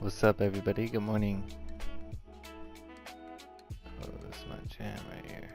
What's up, everybody? Good morning. Oh, this is my jam right here.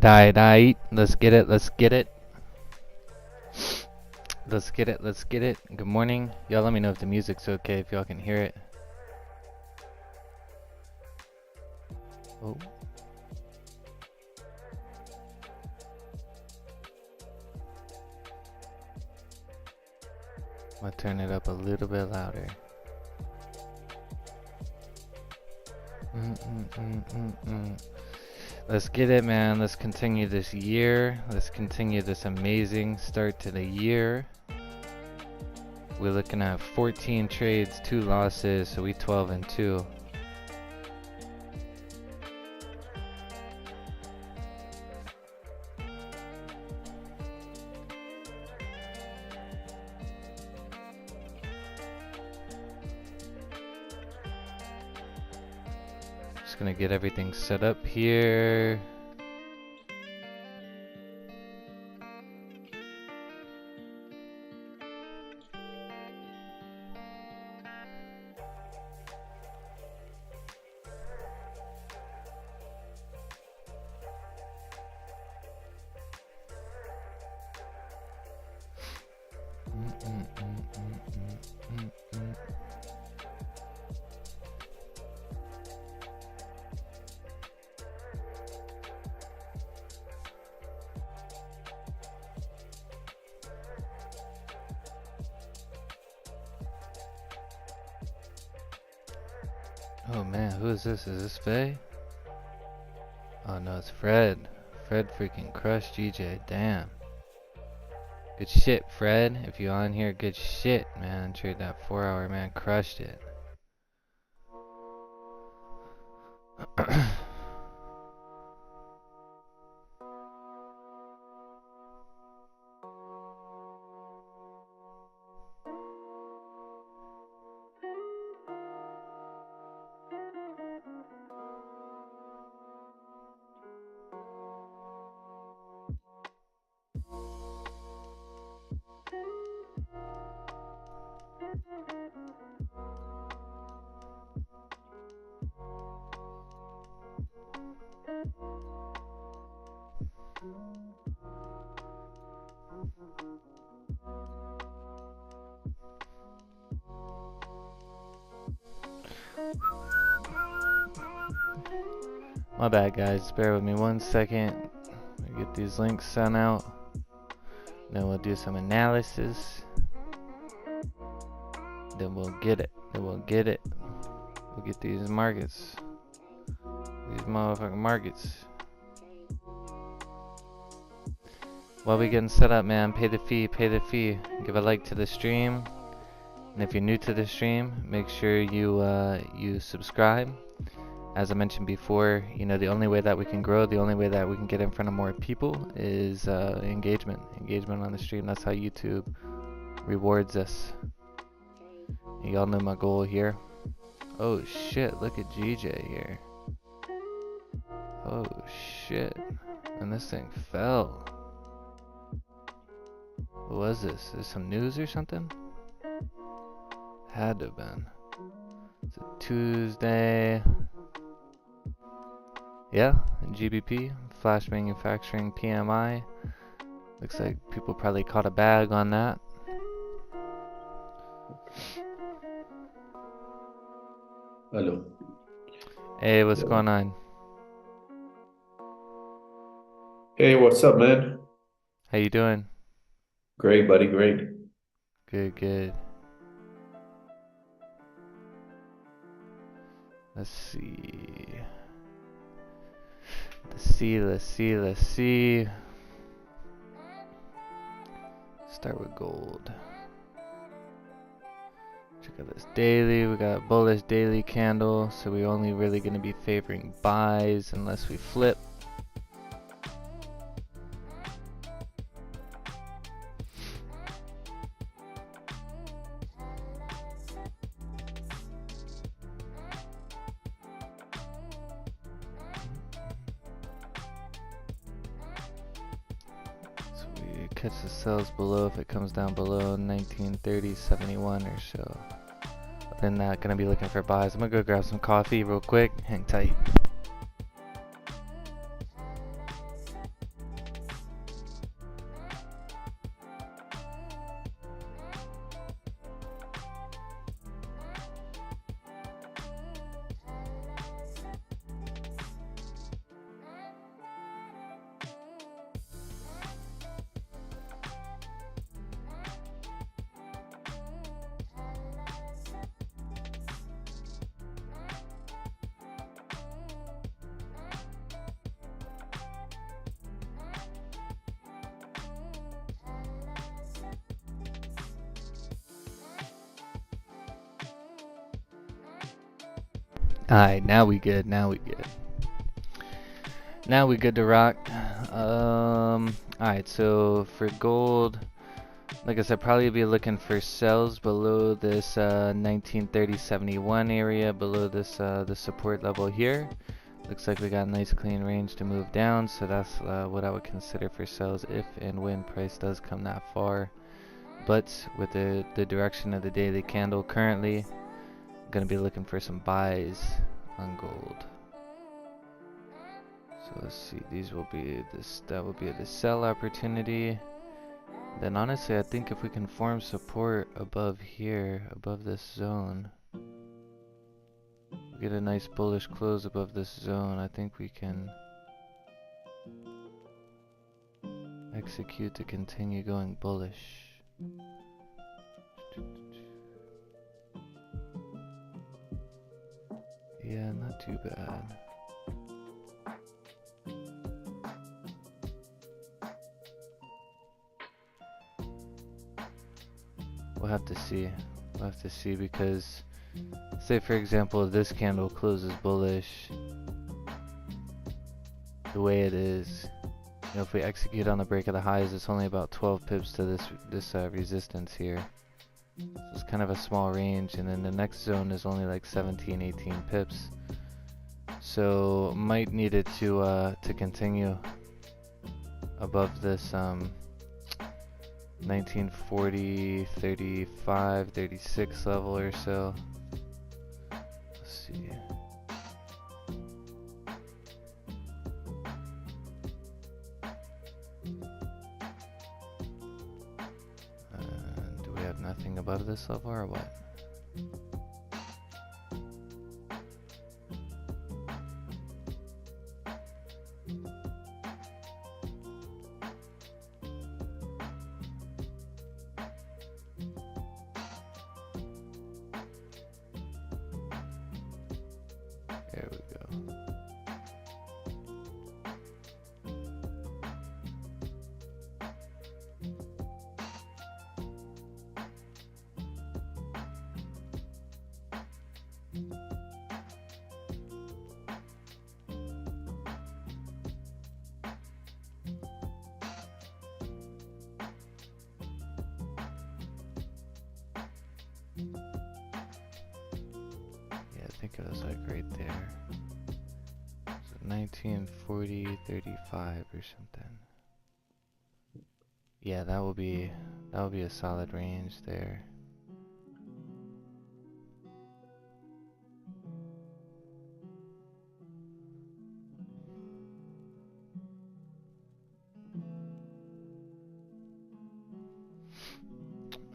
Alright. Let's get it. Let's get it. Good morning. Y'all let me know if the music's okay, if y'all can hear it. Oh. I'm gonna turn it up a little bit louder. Let's get it, man. Let's continue this year. Let's continue this amazing start to the year. We're looking at 14 trades, 2 losses, so we 12-2. Just gonna get everything set up here. Oh man, who is this? Is this Faye? Oh no, it's Fred. Fred freaking crushed GJ. Damn. Good shit, Fred. If you on here, good shit, man. Trade that 4-hour, man. Crushed it. My bad, guys. Bear with me 1 second. Get these links sent out. Then we'll do some analysis. Then we'll get it. We'll get these markets. These motherfucking markets. While we getting set up, man, pay the fee. Give a like to the stream. And if you're new to the stream, make sure you subscribe. As I mentioned before, you know, the only way that we can grow, the only way that we can get in front of more people is engagement on the stream. That's how YouTube rewards us. Y'all know my goal here. Oh shit, look at GJ here. Oh shit, and this thing fell. What was this? Is some news or something? Had to have been. It's a Tuesday. Yeah, GBP, flash manufacturing PMI. Looks like people probably caught a bag on that. Hello. Hey, what's going on? Hey, what's up, man? How you doing? Great, buddy, great. Good. Let's see. Start with gold. Check out this daily. We got a bullish daily candle, so we're only really going to be favoring buys unless we flip. Catch the sells below if it comes down below 1930.71 or so. Other than that, gonna be looking for buys. I'm gonna go grab some coffee real quick. Hang tight. Alright, now we good to rock. Alright, so for gold, like I said, probably be looking for sells below this 1930.71 area, below this the support level here. Looks like we got a nice clean range to move down, so that's what I would consider for sells if and when price does come that far. But with the direction of the daily candle currently, gonna be looking for some buys on gold. So let's see, these will be that will be the sell opportunity. Then honestly, I think if we can form support above here, above this zone, get a nice bullish close above this zone, I think we can execute to continue going bullish. Yeah, not too bad. We'll have to see because, say for example, if this candle closes bullish, the way it is, you know, if we execute on the break of the highs, it's only about 12 pips to this resistance here. So it's kind of a small range, and then the next zone is only like 17, 18 pips. So might need it to continue above this 1940, 35, 36 level or so. Let's see. Do we have nothing above this level or what? There we go. Yeah, I think it was like right there. So 1940.35 or something. Yeah, that will be a solid range there.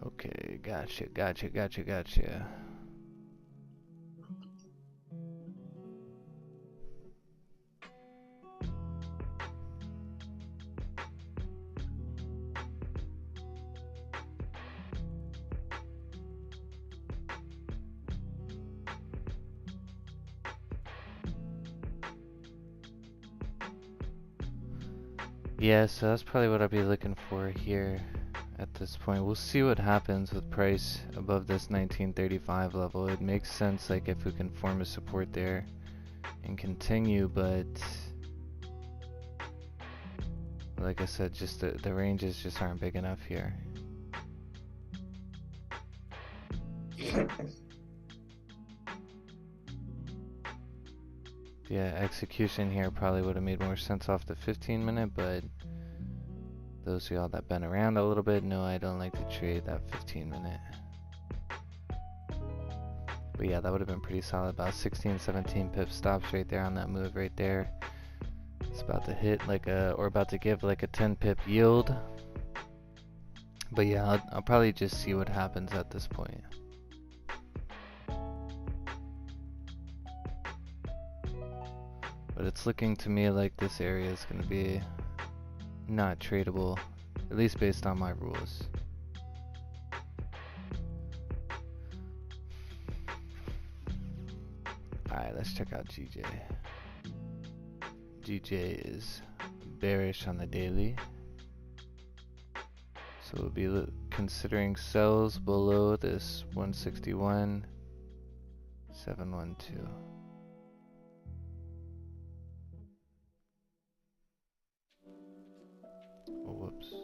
Okay, gotcha. Yeah, so that's probably what I'll be looking for here at this point. We'll see what happens with price above this 1935 level. It makes sense, like, if we can form a support there and continue, but like I said, just the ranges just aren't big enough here. Yeah, execution here probably would have made more sense off the 15-minute, but those of y'all that been around a little bit know I don't like to trade that 15-minute. But yeah, that would have been pretty solid. About 16, 17 pip stops right there on that move right there. It's about to hit like or about to give like a 10 pip yield. But yeah, I'll probably just see what happens at this point. But it's looking to me like this area is going to be not tradable, at least based on my rules. Alright, let's check out GJ. GJ is bearish on the daily. So we'll be considering sells below this 161.712. Oh, whoops.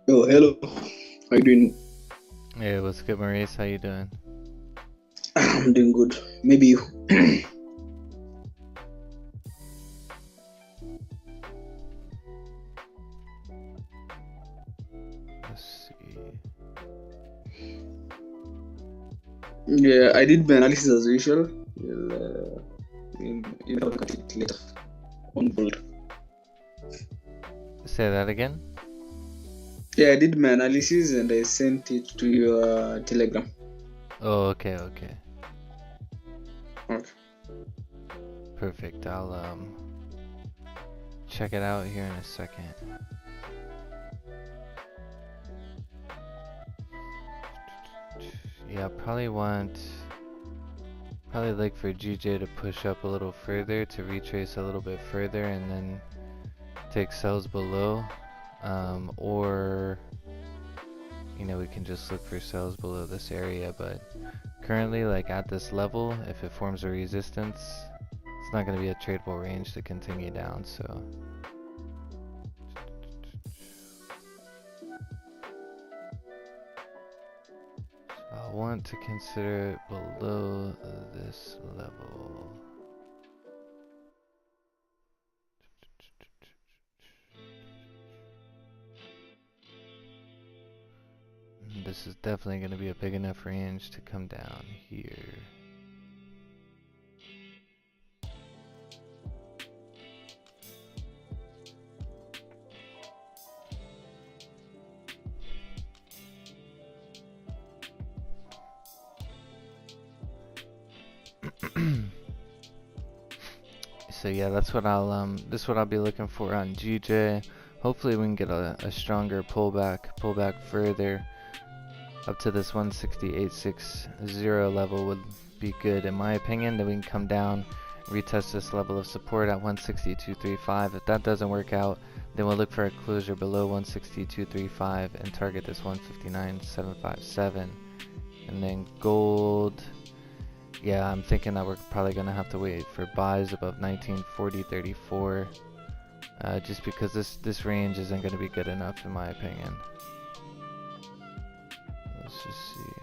Oh, hello. How you doing? Hey, what's good, Maurice? How you doing? I'm doing good. Maybe you. Let's see. Yeah, I did my analysis as usual. You'll look at it later on board. Say that again? Yeah, I did my analysis and I sent it to your Telegram. Oh, okay. Okay. Perfect. I'll check it out here in a second. Yeah, probably like for GJ to push up a little further, to retrace a little bit further and then take sells below, or you know, we can just look for sells below this area. But currently, like at this level, if it forms a resistance, it's not going to be a tradable range to continue down. So I want to consider it below this level. This is definitely going to be a big enough range to come down here. So yeah, that's what I'll be looking for on GJ. Hopefully we can get a stronger pullback further up to this 168.60 level would be good in my opinion. Then we can come down, retest this level of support at 162.35. If that doesn't work out, then we'll look for a closure below 162.35 and target this 159.757. And then gold, yeah, I'm thinking that we're probably gonna have to wait for buys above 1940.34, just because this range isn't gonna be good enough in my opinion. Let's just see.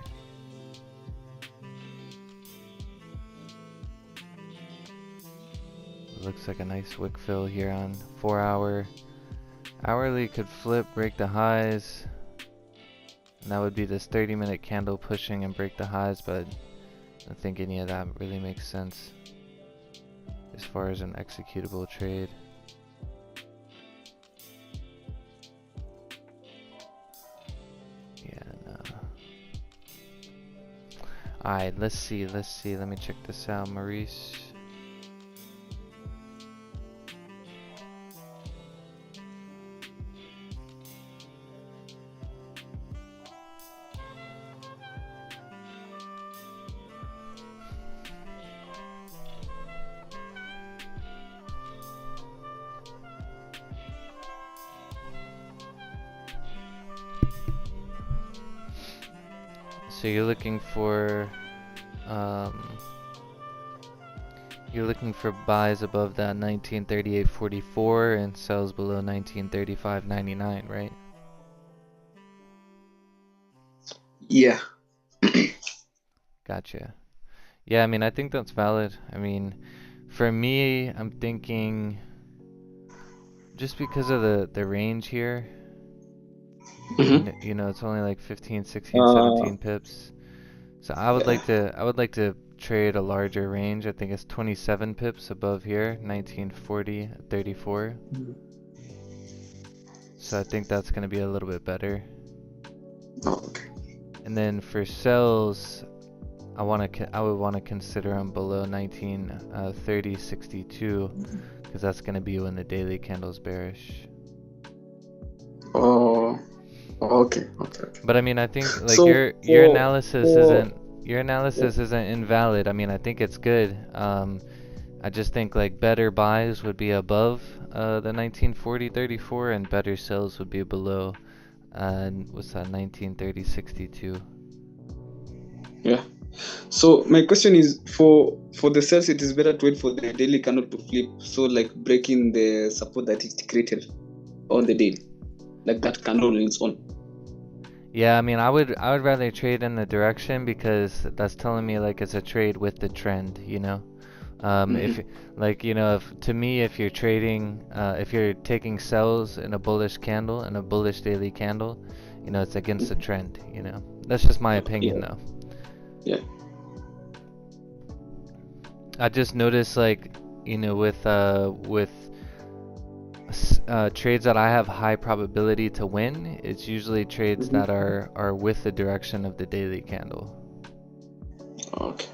Looks like a nice wick fill here on 4 hour. Hourly could flip, break the highs, and that would be this 30-minute candle pushing and break the highs, but I don't think any of that really makes sense as far as an executable trade. Yeah, no. Alright, let's see. Let me check this out, Maurice. So you're looking for buys above that 1938.44 and sells below 1935.99, right? Yeah. Gotcha. Yeah, I mean, I think that's valid. I mean, for me, I'm thinking just because of the range here, Mm-hmm. you know, it's only like 15, 16, 17 pips. So I would like to trade a larger range. I think it's 27 pips above here, 1940.34. So I think that's going to be a little bit better. Okay. And then for sells, I would want to consider them below 1930.62 because that's going to be when the daily candle's bearish. Oh, okay. But I mean, I think like So your analysis isn't invalid. I mean, I think it's good. I just think like better buys would be above the 1940.34 and better sells would be below what's that, 1930.62. yeah. So my question is for the sales, it is better to wait for the daily candle to flip, so like breaking the support that it created on the daily, like that candle on its own. Yeah, I mean, I would rather trade in the direction because that's telling me like it's a trade with the trend, you know. If like, you know, to me, if you're trading, if you're taking sells in a bullish candle and a bullish daily candle, you know, it's against the trend, you know. That's just my opinion though. Yeah. I just noticed like, you know, with trades that I have high probability to win, it's usually trades that are with the direction of the daily candle. Okay.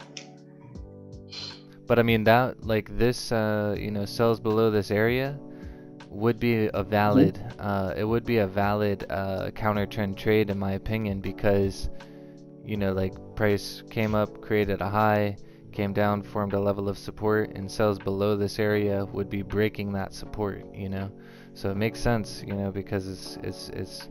But I mean that like this you know, sells below this area would be a valid it would be a valid counter trend trade in my opinion, because you know, like price came up, created a high, came down, formed a level of support, and sells below this area would be breaking that support, you know. So it makes sense, you know, because it's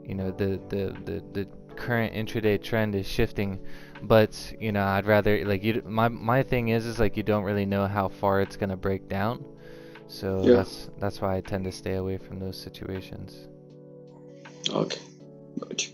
you know, the current intraday trend is shifting, but you know, I'd rather like my thing is like you don't really know how far it's gonna break down, so Yeah. that's why I tend to stay away from those situations. Okay. Gotcha.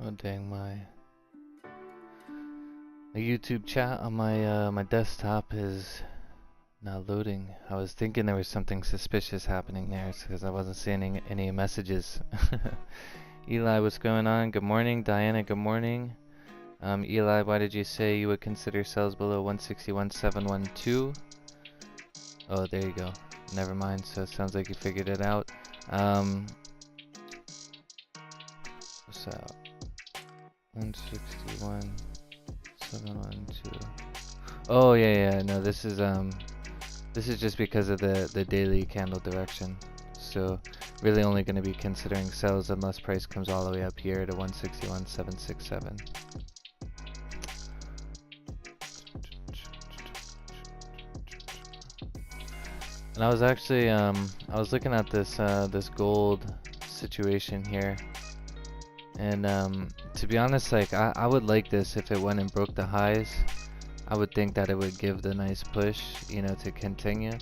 Oh dang, my YouTube chat on my my desktop is not loading. I was thinking there was something suspicious happening there because I wasn't seeing any messages. Eli, what's going on? Good morning. Diana, good morning. Eli, why did you say you would consider sells below 161.712? Oh, there you go. Never mind. So it sounds like you figured it out. What's that? 161.712. Oh yeah. No, this is just because of the daily candle direction. So really only going to be considering sells unless price comes all the way up here to 161.767. And I was actually I was looking at this this gold situation here, and to be honest, like I would like this if it went and broke the highs. I would think that it would give the nice push, you know, to continue.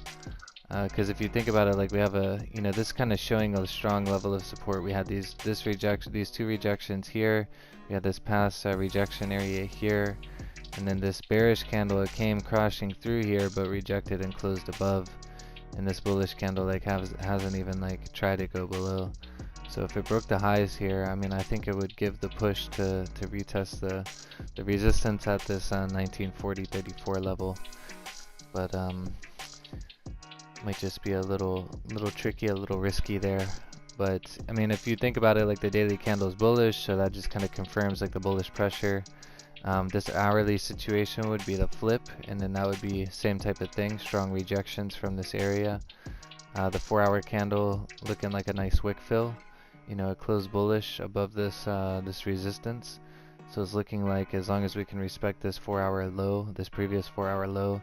Because if you think about it, like we have a, you know, this kind of showing a strong level of support. We had these two rejections here. We had this past rejection area here, and then this bearish candle, it came crashing through here, but rejected and closed above. And this bullish candle like hasn't even like tried to go below. So if it broke the highs here, I mean, I think it would give the push to retest the resistance at this 1940.34 level. But might just be a little tricky, a little risky there. But I mean, if you think about it, like the daily candle is bullish, so that just kind of confirms like the bullish pressure. This hourly situation would be the flip, and then that would be same type of thing, strong rejections from this area. The 4-hour candle looking like a nice wick fill. You know, it closed bullish above this this resistance. So it's looking like as long as we can respect this 4-hour low, this previous 4-hour low,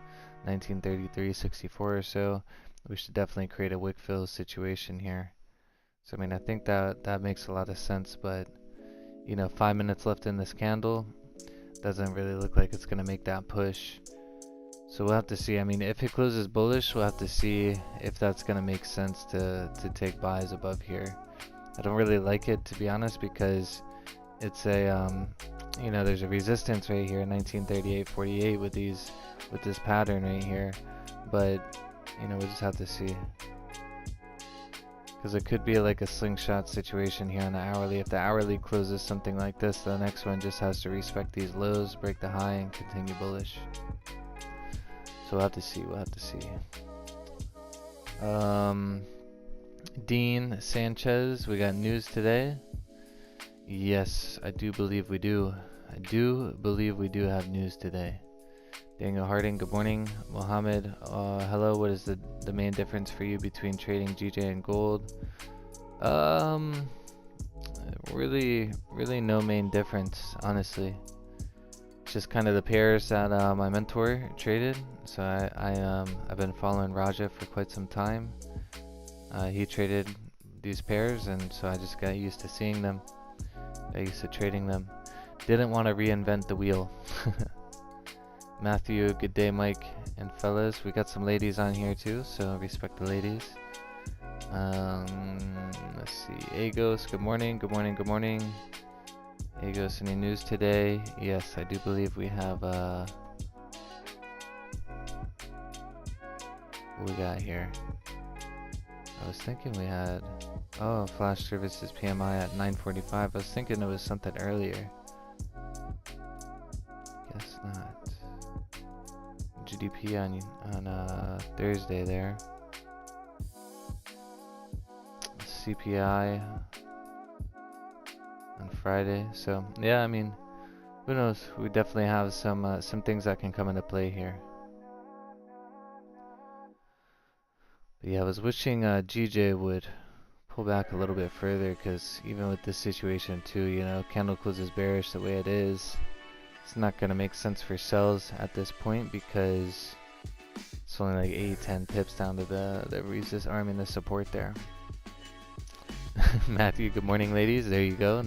1933.64 or so, we should definitely create a wick fill situation here. So I mean, I think that makes a lot of sense, but you know, 5 minutes left in this candle. Doesn't really look like it's going to make that push. So we'll have to see. I mean, if it closes bullish, we'll have to see if that's going to make sense to take buys above here. I don't really like it, to be honest, because it's a, you know, there's a resistance right here, 1938.48 with this pattern right here. But, you know, we'll just have to see. Because it could be like a slingshot situation here on the hourly. If the hourly closes something like this, the next one just has to respect these lows, break the high, and continue bullish. So we'll have to see. Dean Sanchez, we got news today. Yes, I do believe we do. I do believe we do have news today. Daniel Harding, good morning. Mohammed, hello. What is the main difference for you between trading GJ and gold? Really no main difference, honestly. It's just kind of the pairs that my mentor traded. So I've been following Raja for quite some time. He traded these pairs, and so I just got used to seeing them. Got used to trading them. Didn't want to reinvent the wheel. Matthew, good day, Mike and fellas. We got some ladies on here too, so respect the ladies. Let's see. Agos, good morning. Agos, any news today? Yes, I do believe we have what we got here. I was thinking we had flash services PMI at 9:45. I was thinking it was something earlier. Guess not. GDP on Thursday there. CPI on Friday. So yeah, I mean, who knows? We definitely have some things that can come into play here. But yeah, I was wishing GJ would pull back a little bit further, because even with this situation too, you know, candle closes bearish the way it is. It's not going to make sense for sells at this point, because it's only like 8-10 pips down to the the support there. Matthew, good morning, ladies. There you go.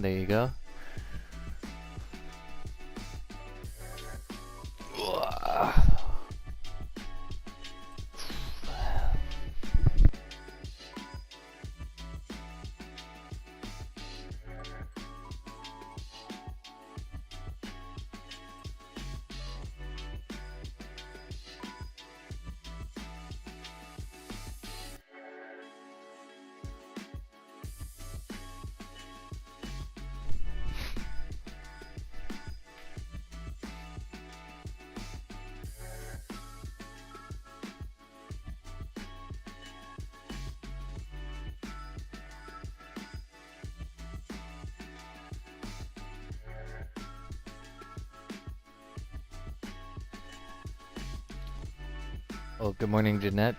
Well, good morning, Jeanette.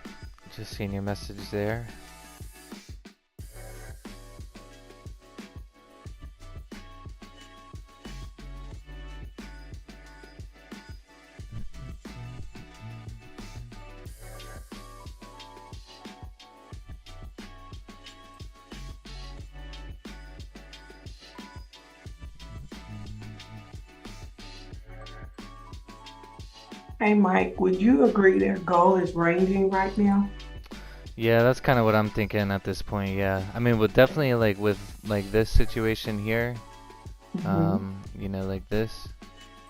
Just seeing your message there. Hey Mike, would you agree their goal is ranging right now? Yeah, that's kind of what I'm thinking at this point. Yeah, I mean, with definitely like with like this situation here, you know, like this,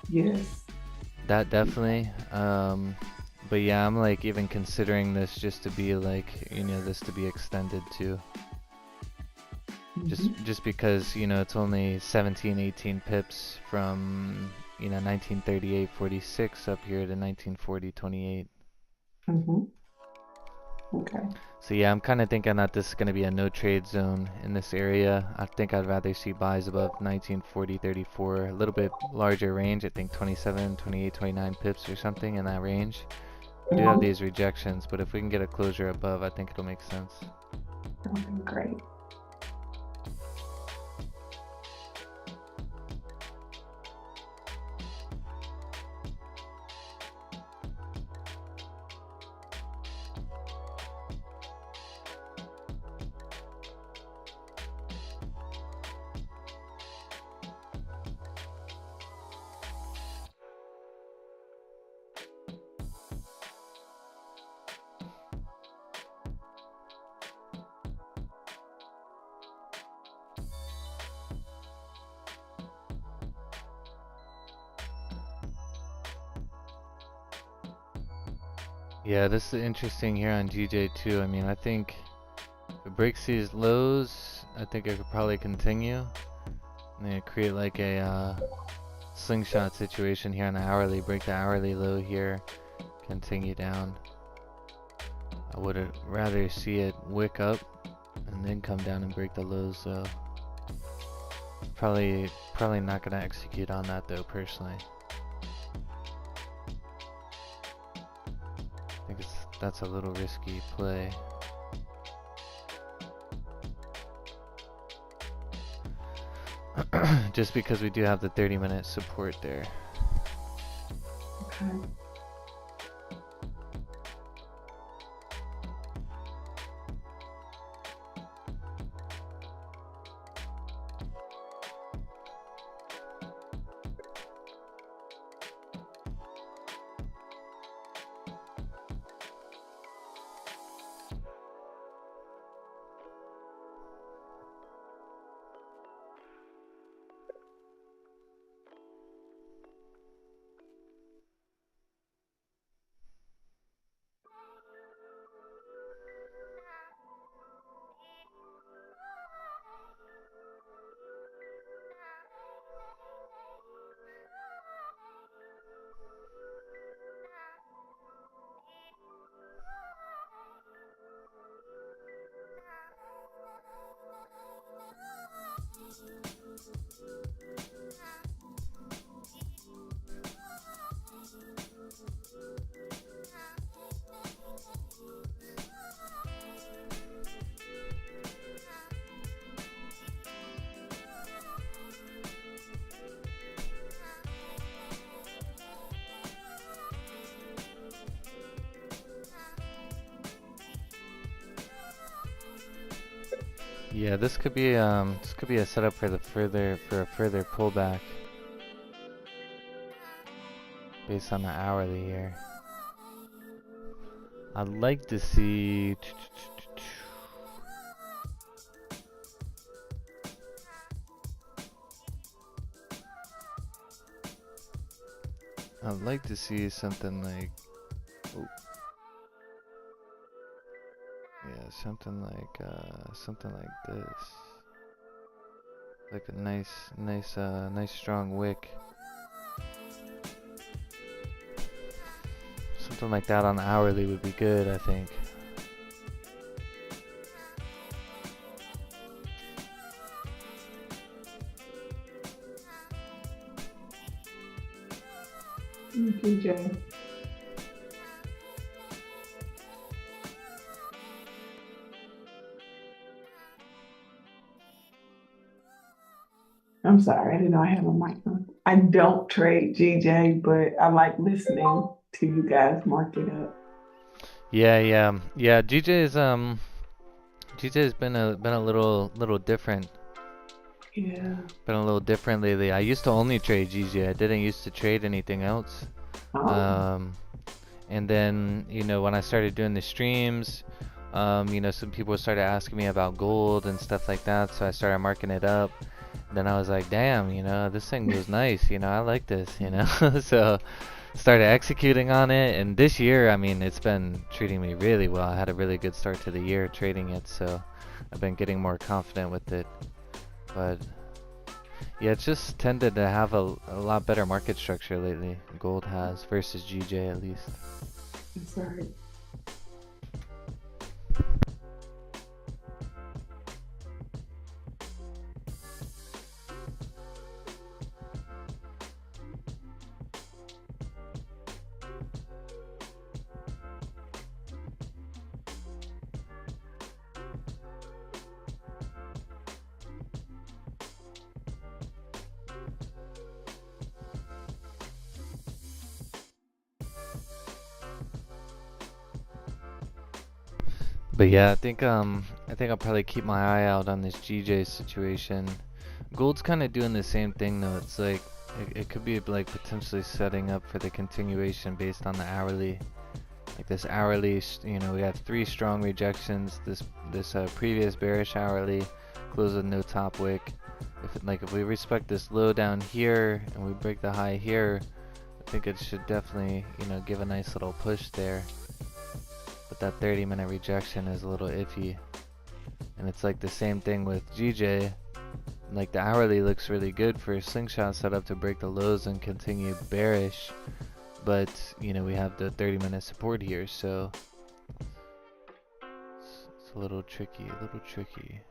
Yes. that definitely. But yeah, I'm like even considering this just to be like, you know, this to be extended too. Just because, you know, it's only 17, 18 pips from, you know, 1938.46 up here to 1940.28. Okay. So yeah, I'm kind of thinking that this is going to be a no trade zone in this area. I think I'd rather see buys above 1940.34, a little bit larger range. I think 27, 28, 29 pips or something in that range. We do have these rejections, but if we can get a closure above, I think it'll make sense. Okay, great. Yeah, this is interesting here on GJ too. I mean, I think if it breaks these lows, I think it could probably continue. And then create like a slingshot situation here on the hourly, break the hourly low here, continue down. I would rather see it wick up and then come down and break the lows though. Probably not gonna execute on that though personally. I think that's a little risky play. Just because we do have the 30-minute support there. Okay. Yeah, this could be a setup for a further pullback based on the hourly here. I'd like to see something like something like this. Like a nice strong wick. Something like that on the hourly would be good, I think. PJ. I'm sorry, I didn't know I had a mic on. I don't trade GJ, but I like listening to you guys mark it up. Yeah. GJ's been a little different. Yeah. Been a little different lately. I used to only trade GJ. I didn't used to trade anything else. Oh, And then, when I started doing the streams, some people started asking me about gold and stuff like that, so I started marking it up. Then I was like, damn, this thing was nice, I like this, so started executing on it. And this year, I mean, it's been treating me really well. I had a really good start to the year trading it, so I've been getting more confident with it. But yeah, it's just tended to have a lot better market structure lately. Gold has versus GJ at least. I'm sorry. But yeah, I think I'll probably keep my eye out on this GJ situation. Gold's kind of doing the same thing though. It's like it could be like potentially setting up for the continuation based on the hourly. Like this hourly, we have 3 strong rejections. This previous bearish hourly closed with no top wick. If we respect this low down here and we break the high here, I think it should definitely give a nice little push there. But that 30-minute rejection is a little iffy. And it's like the same thing with GJ. Like the hourly looks really good for a slingshot setup to break the lows and continue bearish. But, we have the 30-minute support here, so it's a little tricky, tricky.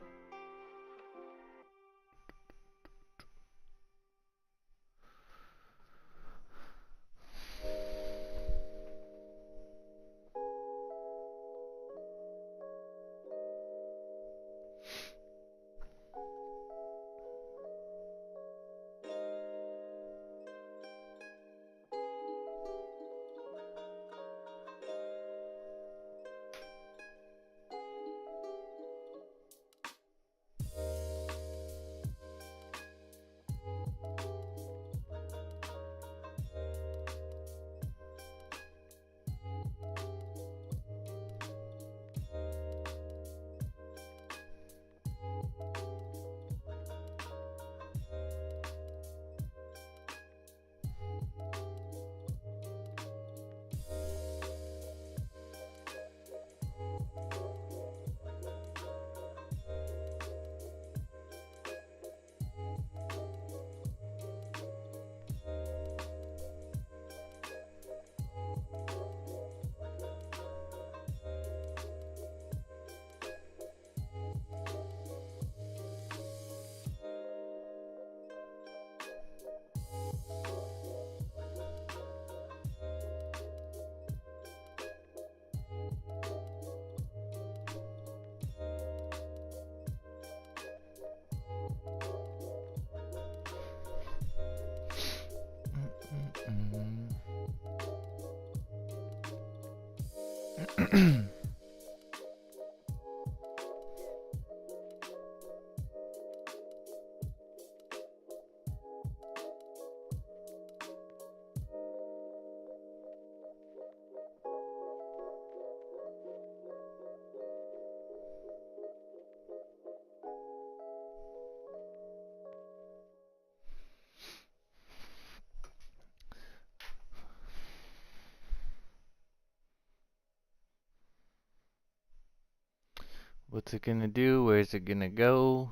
What's it gonna do? Where's it gonna go?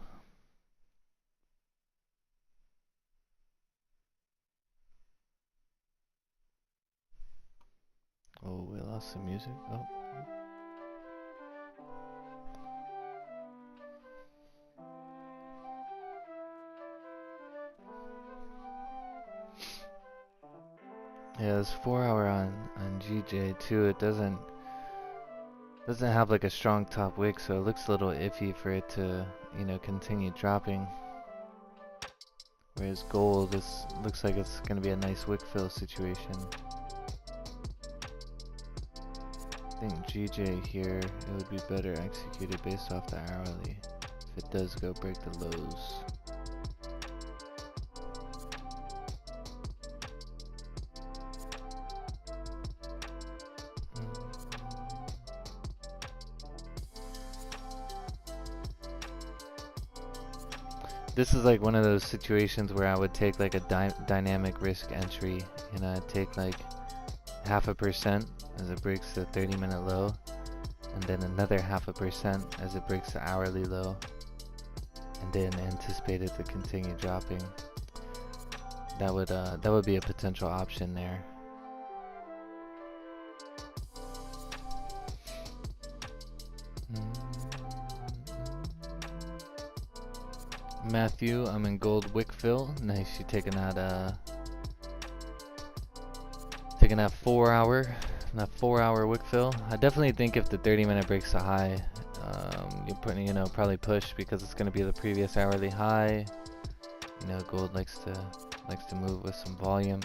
Oh, we lost the music. Oh. Yeah, it's 4 hour on GJ too. It doesn't have like a strong top wick, so it looks a little iffy for it to continue dropping. Whereas gold looks like it's going to be a nice wick fill situation. I think GJ here, it would be better executed based off the hourly if it does go break the lows. This is like one of those situations where I would take like a dynamic risk entry, and I'd take like 0.5% as it breaks the 30-minute low, and then another 0.5% as it breaks the hourly low, and then anticipate it to continue dropping. That would be a potential option there. Matthew, I'm in gold wick fill. Nice, you taking that 4-hour wick fill. I definitely think if the 30-minute breaks the high, you're probably push because it's going to be the previous hourly high. Gold likes to move with some volume.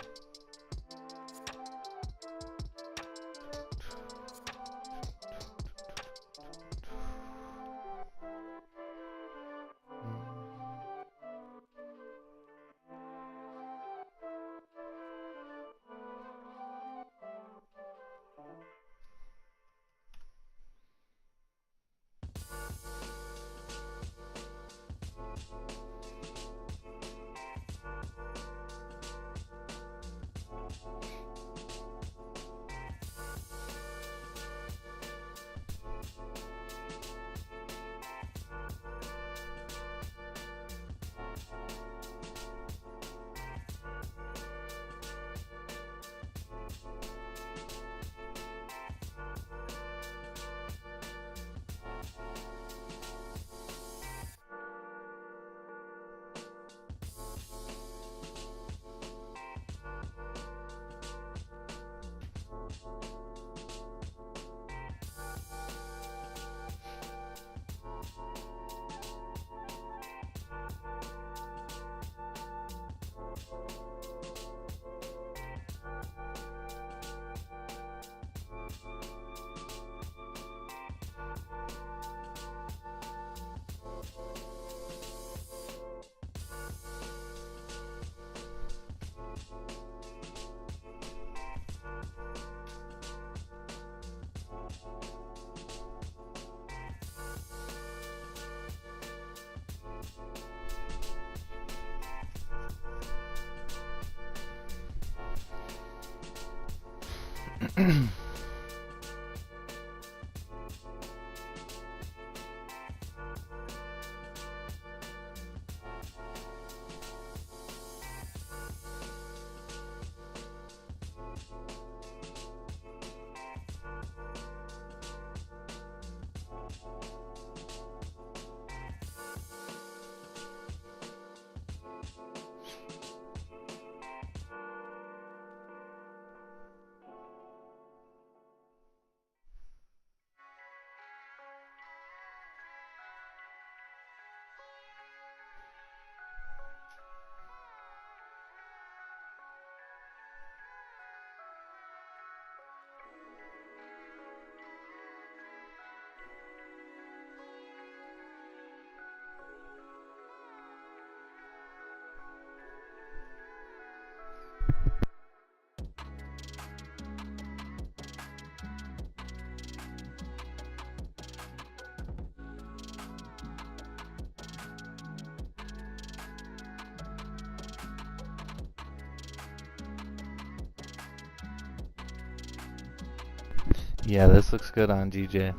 Yeah, this looks good on GJ.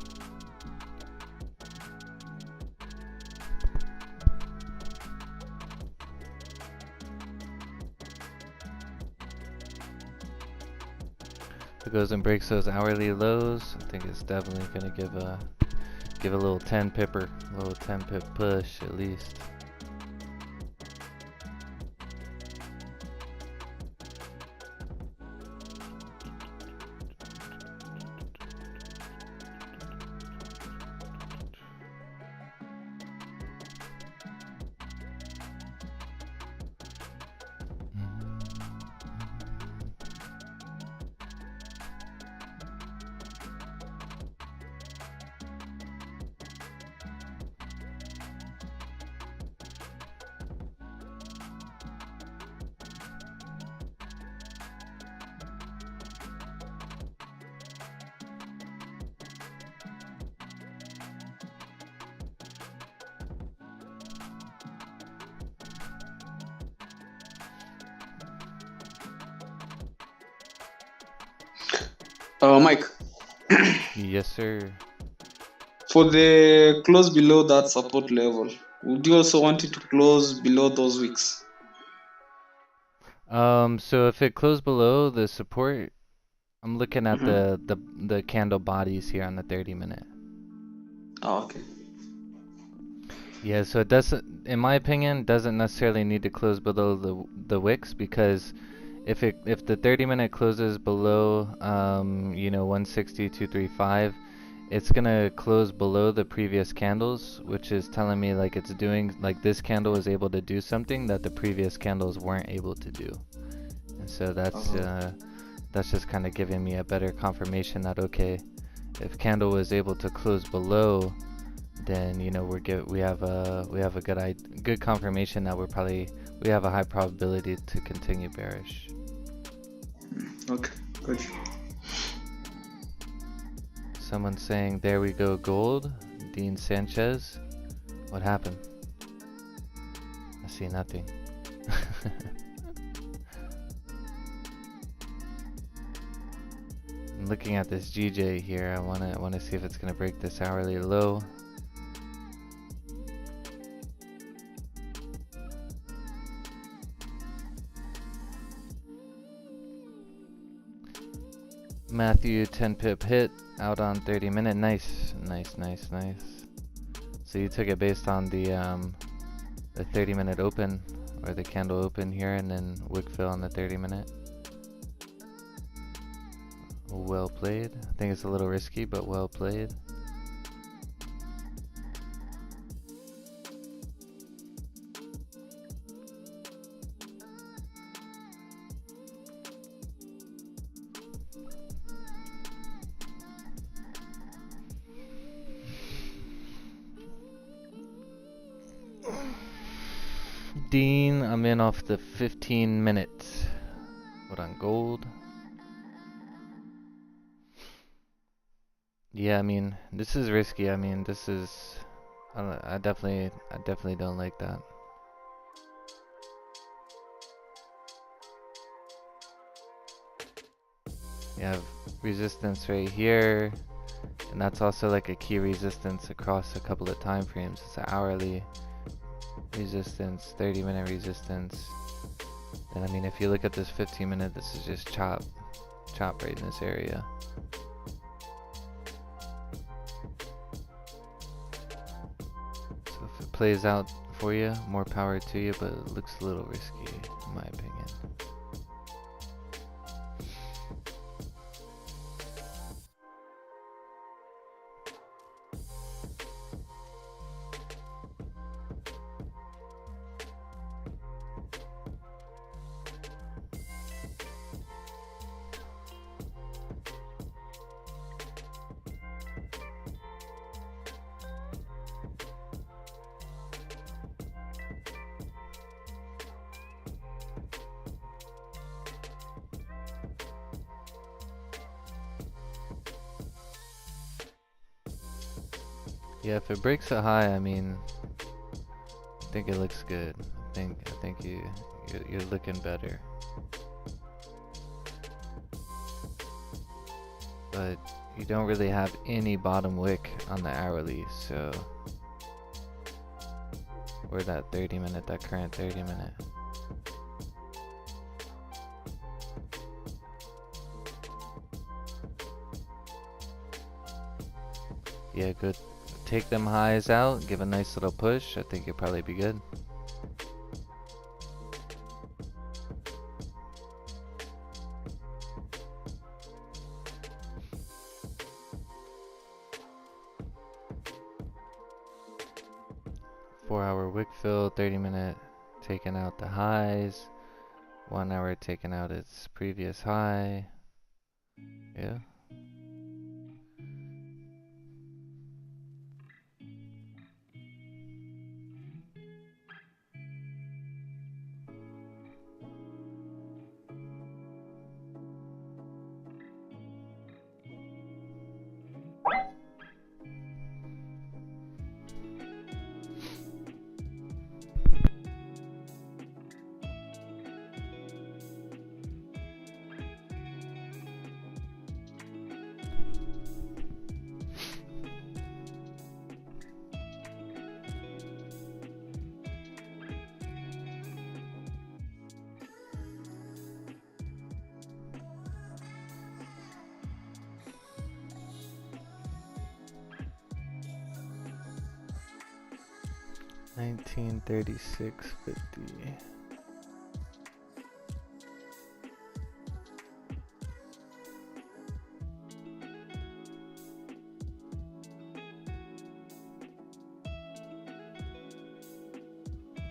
If it goes and breaks those hourly lows, I think it's definitely gonna give a little 10 pip push at least. Mike, Yes, sir. for the close below that support level, would you also want it to close below those wicks? So if it closed below the support, I'm looking at Mm-hmm. the candle bodies here on the 30-minute. Oh, okay. Yeah, so it doesn't, in my opinion, doesn't necessarily need to close below the wicks, because if the 30-minute closes below 160,235, it's gonna close below the previous candles, which is telling me like it's doing, like this candle was able to do something that the previous candles weren't able to do. And so that's just kind of giving me a better confirmation that, okay, if candle was able to close below, then we have a good confirmation that we have a high probability to continue bearish. Okay, good. Someone's saying, there we go, gold. Dean Sanchez. What happened? I see nothing. I'm looking at this GJ here. I wanna see if it's gonna break this hourly low. Matthew, 10 pip hit out on 30-minute. Nice. So you took it based on the 30-minute open, or the candle open here, and then wick fill on the 30-minute. Well played. I think it's a little risky, but well played. Dean, I'm in off the 15 minutes. What on gold? Yeah, I mean, this is risky. I mean, this is, I definitely don't like that. You have resistance right here, and that's also like a key resistance across a couple of time frames. It's an hourly resistance, 30-minute resistance. And I mean, if you look at this 15-minute, this is just chop right in this area. So if it plays out for you, more power to you, but it looks a little risky in my opinion. Yeah, if it breaks a high, I mean, I think it looks good. I think you're looking better. But you don't really have any bottom wick on the hourly, so, or that 30-minute, that current 30-minute. Yeah, good. Take them highs out, give a nice little push. I think you'll probably be good. Four-hour wick fill, 30-minute taking out the highs, 1 hour taking out its previous high. Yeah. 1936.50.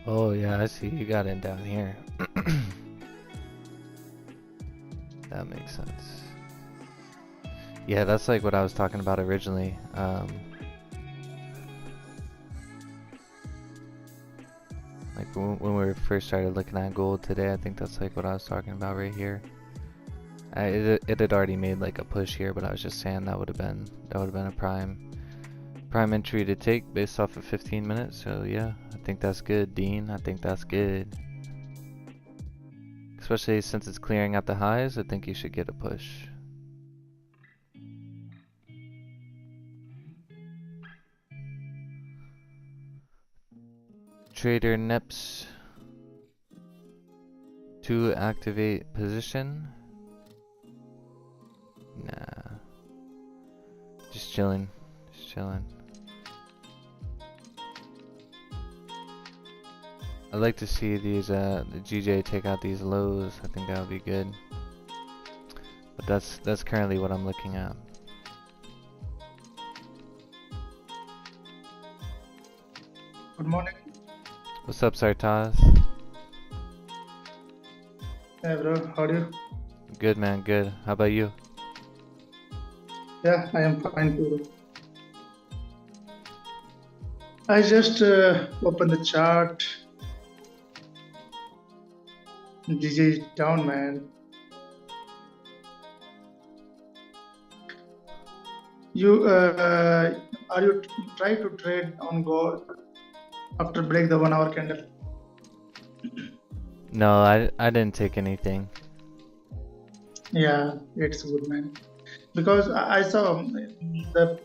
Oh yeah, I see you got in down here. That makes sense. Yeah, that's like what I was talking about originally. Like when we first started looking at gold today, I think that's like what I was talking about right here. It had already made like a push here, but I was just saying that would have been a prime entry to take based off of 15 minutes. So yeah, I think that's good, Dean. I think that's good. Especially since it's clearing out the highs, I think you should get a push. Trader Neps to activate position. Nah. Just chilling. Just chilling. I'd like to see these the GJ take out these lows. I think that would be good. But that's currently what I'm looking at. Good morning. What's up, Sartaz? Hey bro, how are you? Good man, good. How about you? Yeah, I am fine too. I just opened the chart. GG is down, man. You are you try to trade on gold after break the 1 hour candle? No, I didn't take anything. Yeah, it's good, man. Because I saw the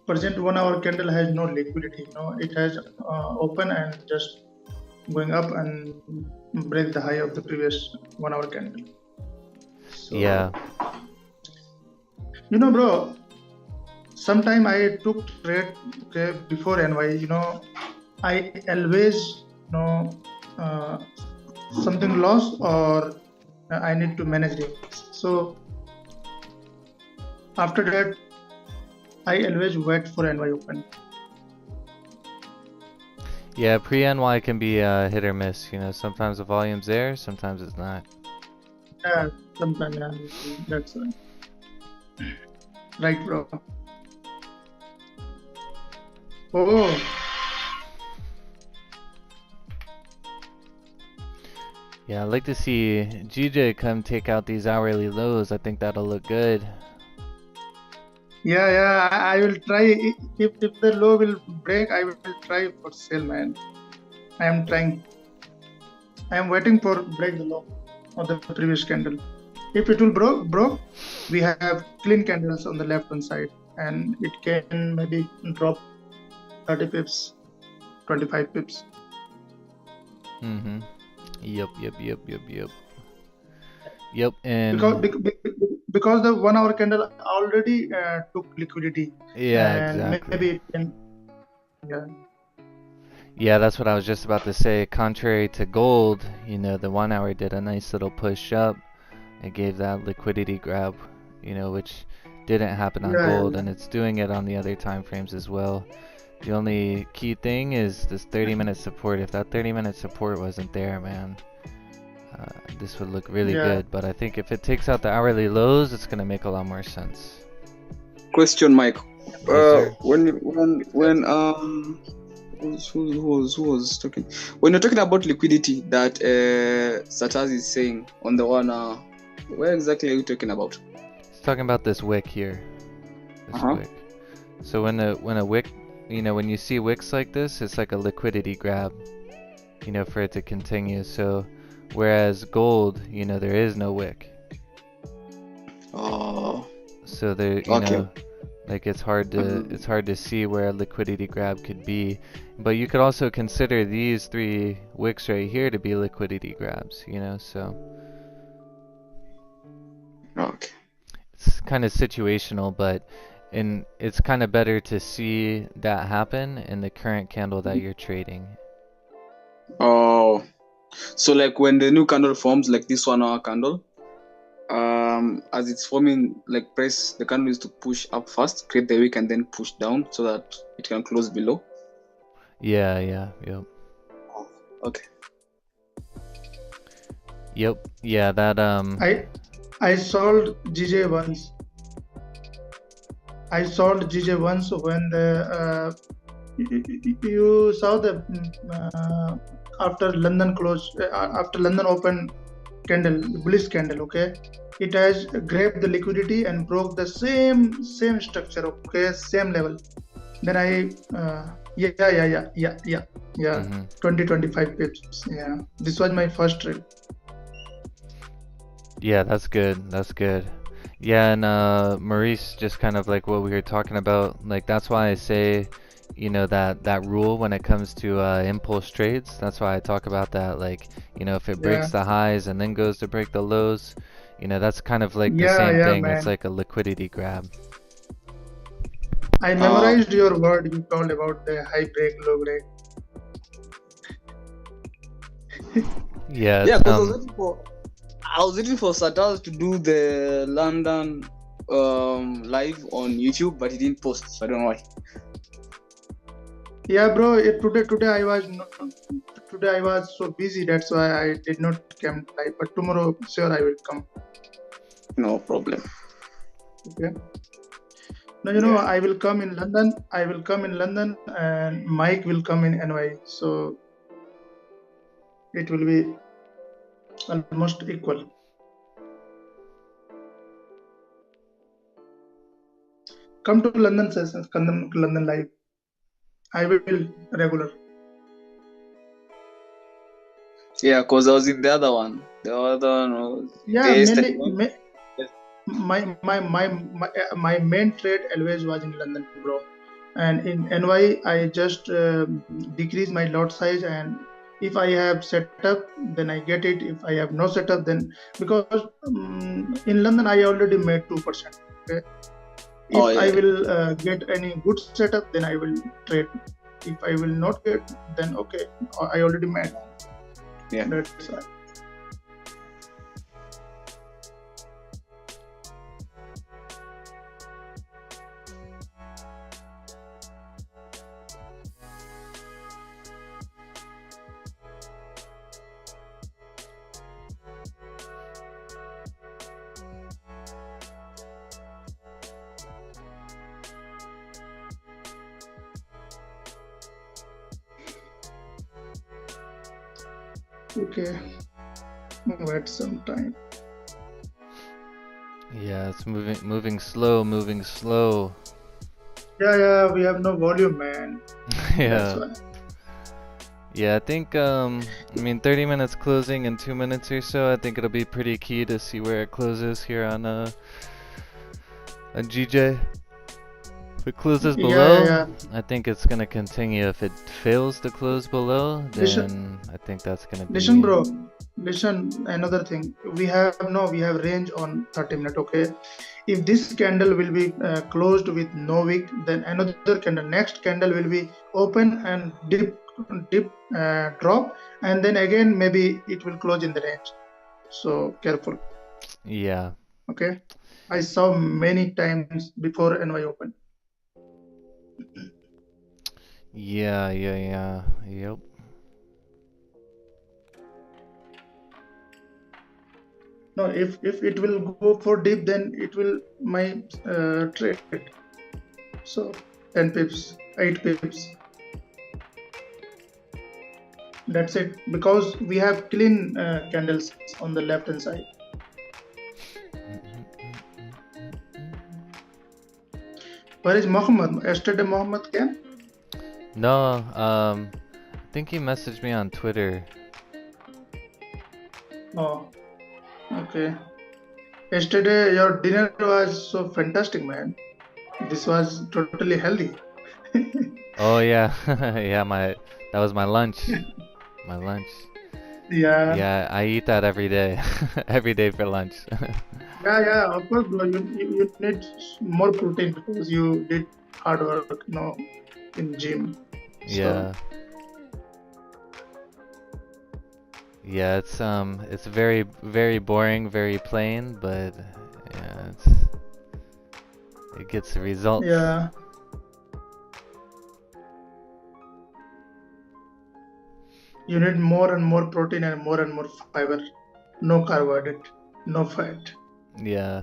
present 1 hour candle has no liquidity. You know, it has open and just going up and break the high of the previous 1 hour candle. So, Yeah. you know, bro, sometime I took trade before NY. You know, I always something lost or I need to manage it. So after that, I always wait for NY open. Yeah, pre-NY can be hit or miss. You know, sometimes the volume's there, sometimes it's not. Yeah, sometimes yeah, that's right, bro. Oh, Yeah, I'd like to see GJ come take out these hourly lows. I think that'll look good. yeah, I will try. If the low will break, I will try for sale, man. I am trying. I am waiting for break the low of the previous candle. If it will broke, we have clean candles on the left hand side, and it can maybe drop 30 pips, 25 pips. Mm-hmm. Yep. Yep, and Because the 1 hour candle already took liquidity. yeah, And exactly. maybe it can. Yeah. Yeah, that's what I was just about to say. Contrary to gold, you know, the 1 hour did a nice little push up. It gave that liquidity grab, you know, which didn't happen on Yeah, gold, yeah. and it's doing it on the other time frames as well. The only key thing is this 30-minute support. If that 30-minute support wasn't there, man, this would look really Yeah. good. But I think if it takes out the hourly lows, it's gonna make a lot more sense. Question, Mike. Yes, sir. When who was talking? When you're talking about liquidity that Sataz is saying on the 1 hour, where exactly are you talking about? It's talking about this wick here. This wick. So when a wick, you know, when you see wicks like this, it's like a liquidity grab, you know, for it to continue. So whereas gold, you know, there is no wick. Oh. So there, you know, like it's hard to see where a liquidity grab could be. But you could also consider these 3 wicks right here to be liquidity grabs, you know, so Okay. it's kind of situational, but and it's kind of better to see that happen in the current candle that you're trading. Oh, so like when the new candle forms, like this 1 hour candle, as it's forming, like press the candle is to push up first, create the wick, and then push down so that it can close below. Yeah, yep. Okay. Yep, yeah, that I sold GJ once. I sold GJ once when the you saw the after London close, after London open candle, bullish candle. Okay, it has grabbed the liquidity and broke the same structure. Okay, same level. Then I yeah. 20-25 pips. Yeah, this was my first trade. yeah, that's good. Yeah, and Maurice, just kind of like what we were talking about, like that's why I say, you know, that rule when it comes to impulse trades. That's why I talk about that, like, you know, if it breaks the highs and then goes to break the lows, you know, that's kind of like the same thing. Man. It's like a liquidity grab. I memorized your word you told about the high break, low break. Yeah, because I was waiting for Satal to do the London live on YouTube, but he didn't post, so I don't know why. Yeah, bro. Today I was so busy. That's why I did not come live. But tomorrow, sure, I will come. No problem. Okay. No, you know, I will come in London. And Mike will come in NY. So it will be almost equal. Come to London sessions. Come to London live. I will regular. Yeah, because I was in the other one. The other one was mainly my main trade always was in London, bro. And in NY, I just decrease my lot size, and if I have setup, then I get it. If I have no setup, then because in London I already made 2%. Okay, if I will get any good setup, then I will trade. If I will not get, then okay, I already made. Yeah. That's why. Okay, wait some time. Yeah, it's moving slow. Yeah, we have no volume, man. Yeah. Yeah, I think I mean 30 minutes closing in 2 minutes or so. I think it'll be pretty key to see where it closes here on GJ. If it closes below, I think it's gonna continue. If it fails to close below, then I think that's gonna be. Listen, bro. Listen, another thing. We have range on 30 minutes. Okay, if this candle will be closed with no wick, then another candle, next candle will be open and dip, drop, and then again maybe it will close in the range. So careful. Yeah. Okay, I saw many times before NY open. Yeah. Yep. No, if it will go for deep, then it will my trade. So 10 pips, 8 pips. That's it, because we have clean candles on the left hand side. Where is Muhammad? Yesterday Muhammad came? No, I think he messaged me on Twitter. Oh, okay. Yesterday your dinner was so fantastic, man. This was totally healthy. Oh yeah, yeah. That was my lunch. My lunch. Yeah. Yeah, I eat that every day. Every day for lunch. Yeah, of course, bro. You need more protein because you did hard work, in gym. So Yeah. Yeah, it's very very boring, very plain, but yeah, it gets the results. yeah, you need more and more protein and more fiber. No carbohydrate, no fat. Yeah.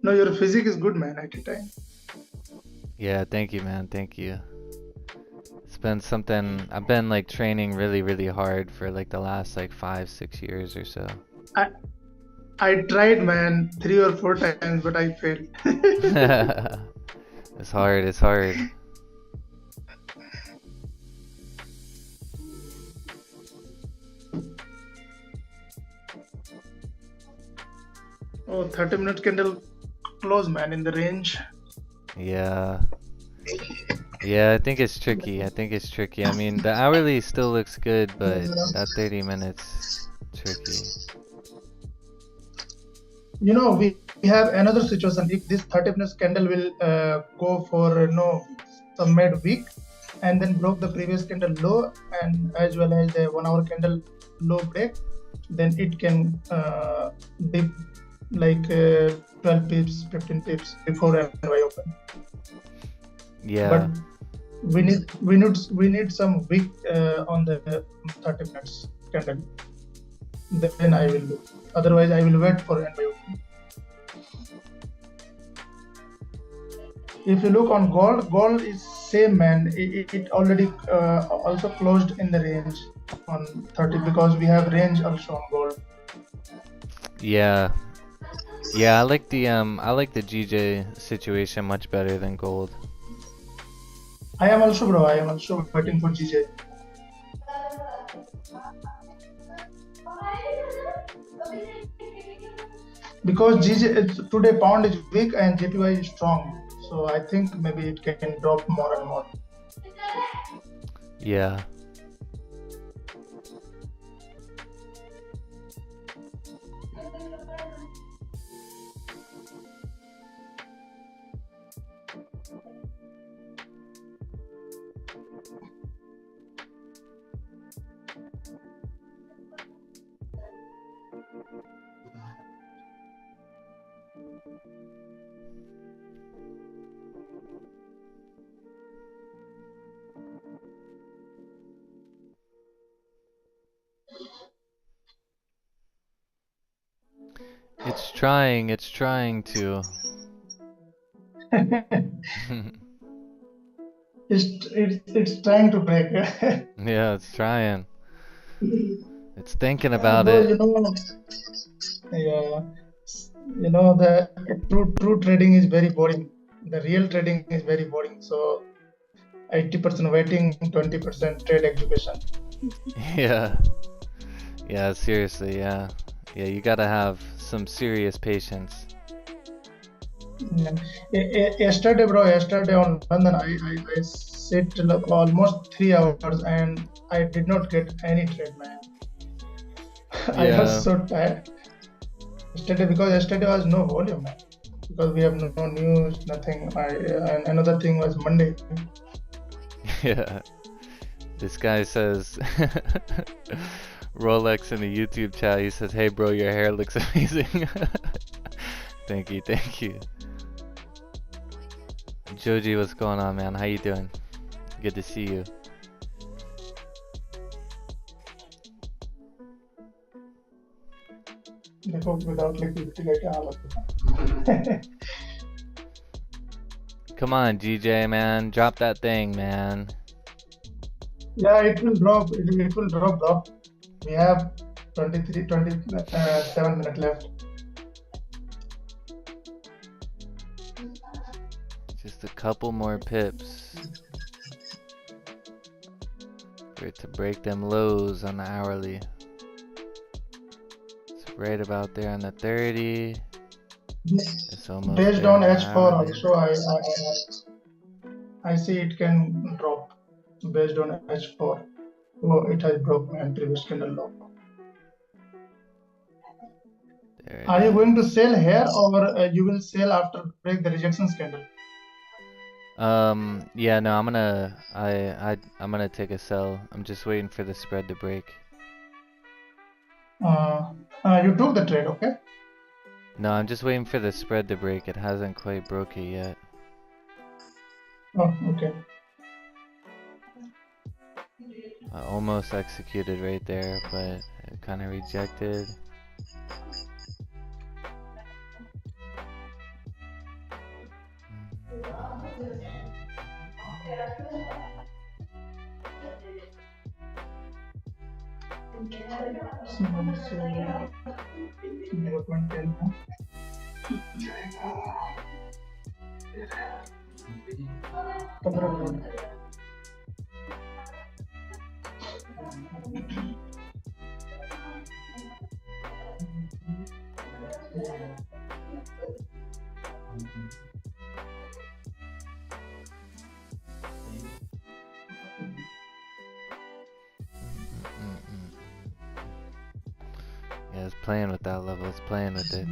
No, your physique is good, man. At the time. Yeah, thank you, man. Thank you. It's been something I've been like training really really hard for like the last like 5-6 years or so. I tried, man, 3 or 4 times, but I failed. It's hard, it's hard. Oh, 30-minute candle close, man, in the range. Yeah. Yeah, I think it's tricky. I think it's tricky. I mean, the hourly still looks good, but that 30 minutes tricky. We have another situation. If this 30 minutes candle will go for some mid week and then broke the previous candle low and as well as the 1 hour candle low break, then it can dip like 12 pips, 15 pips before NY open. Yeah. But we need some wick on the 30 minutes candle. Then I will do. Otherwise, I will wait for NY open. If you look on gold is same, man. It already also closed in the range on 30 because we have range also on gold. Yeah. Yeah, I like the GJ situation much better than gold. I am also, bro. I am also waiting for GJ. Because GJ today pound is weak and JPY is strong, so I think maybe it can drop more and more. Yeah. It's trying to. It's trying to break. Yeah, it's trying. It's thinking about Bro, it. yeah, the true trading is very boring. The real trading is very boring. So 80% waiting, 20% trade execution. Yeah. Yeah, seriously, yeah. Yeah, you gotta have some serious patience. Yesterday on London, I sat almost 3 hours and I did not get any trade, man. I Yeah. was so tired because yesterday was no volume, man. Because we have no news, nothing. And another thing was Monday. Yeah. This guy says Rolex in the YouTube chat. He says, "Hey bro, your hair looks amazing." Thank you, thank you. Joji, what's going on, man? How you doing? Good to see you. Without liquidity, Come on, GJ, man. Drop that thing, man. Yeah, it will drop. It will drop, bro. We have 27 minutes left. Just a couple more pips for it to break them lows on the hourly. It's right about there on the 30. It's almost Based there on the H4 hourly. also, I see it can drop based on H4. Oh, it has broken my previous candle low. There it Are you going to is. sell here, or you will sell after break the rejection candle? Yeah, no, I'm gonna take a sell. I'm just waiting for the spread to break. You took the trade, okay? No, I'm just waiting for the spread to break. It hasn't quite broke it yet. Oh, okay. I almost executed right there, but it kind of rejected. Yeah, it's playing with that level. It's playing with it.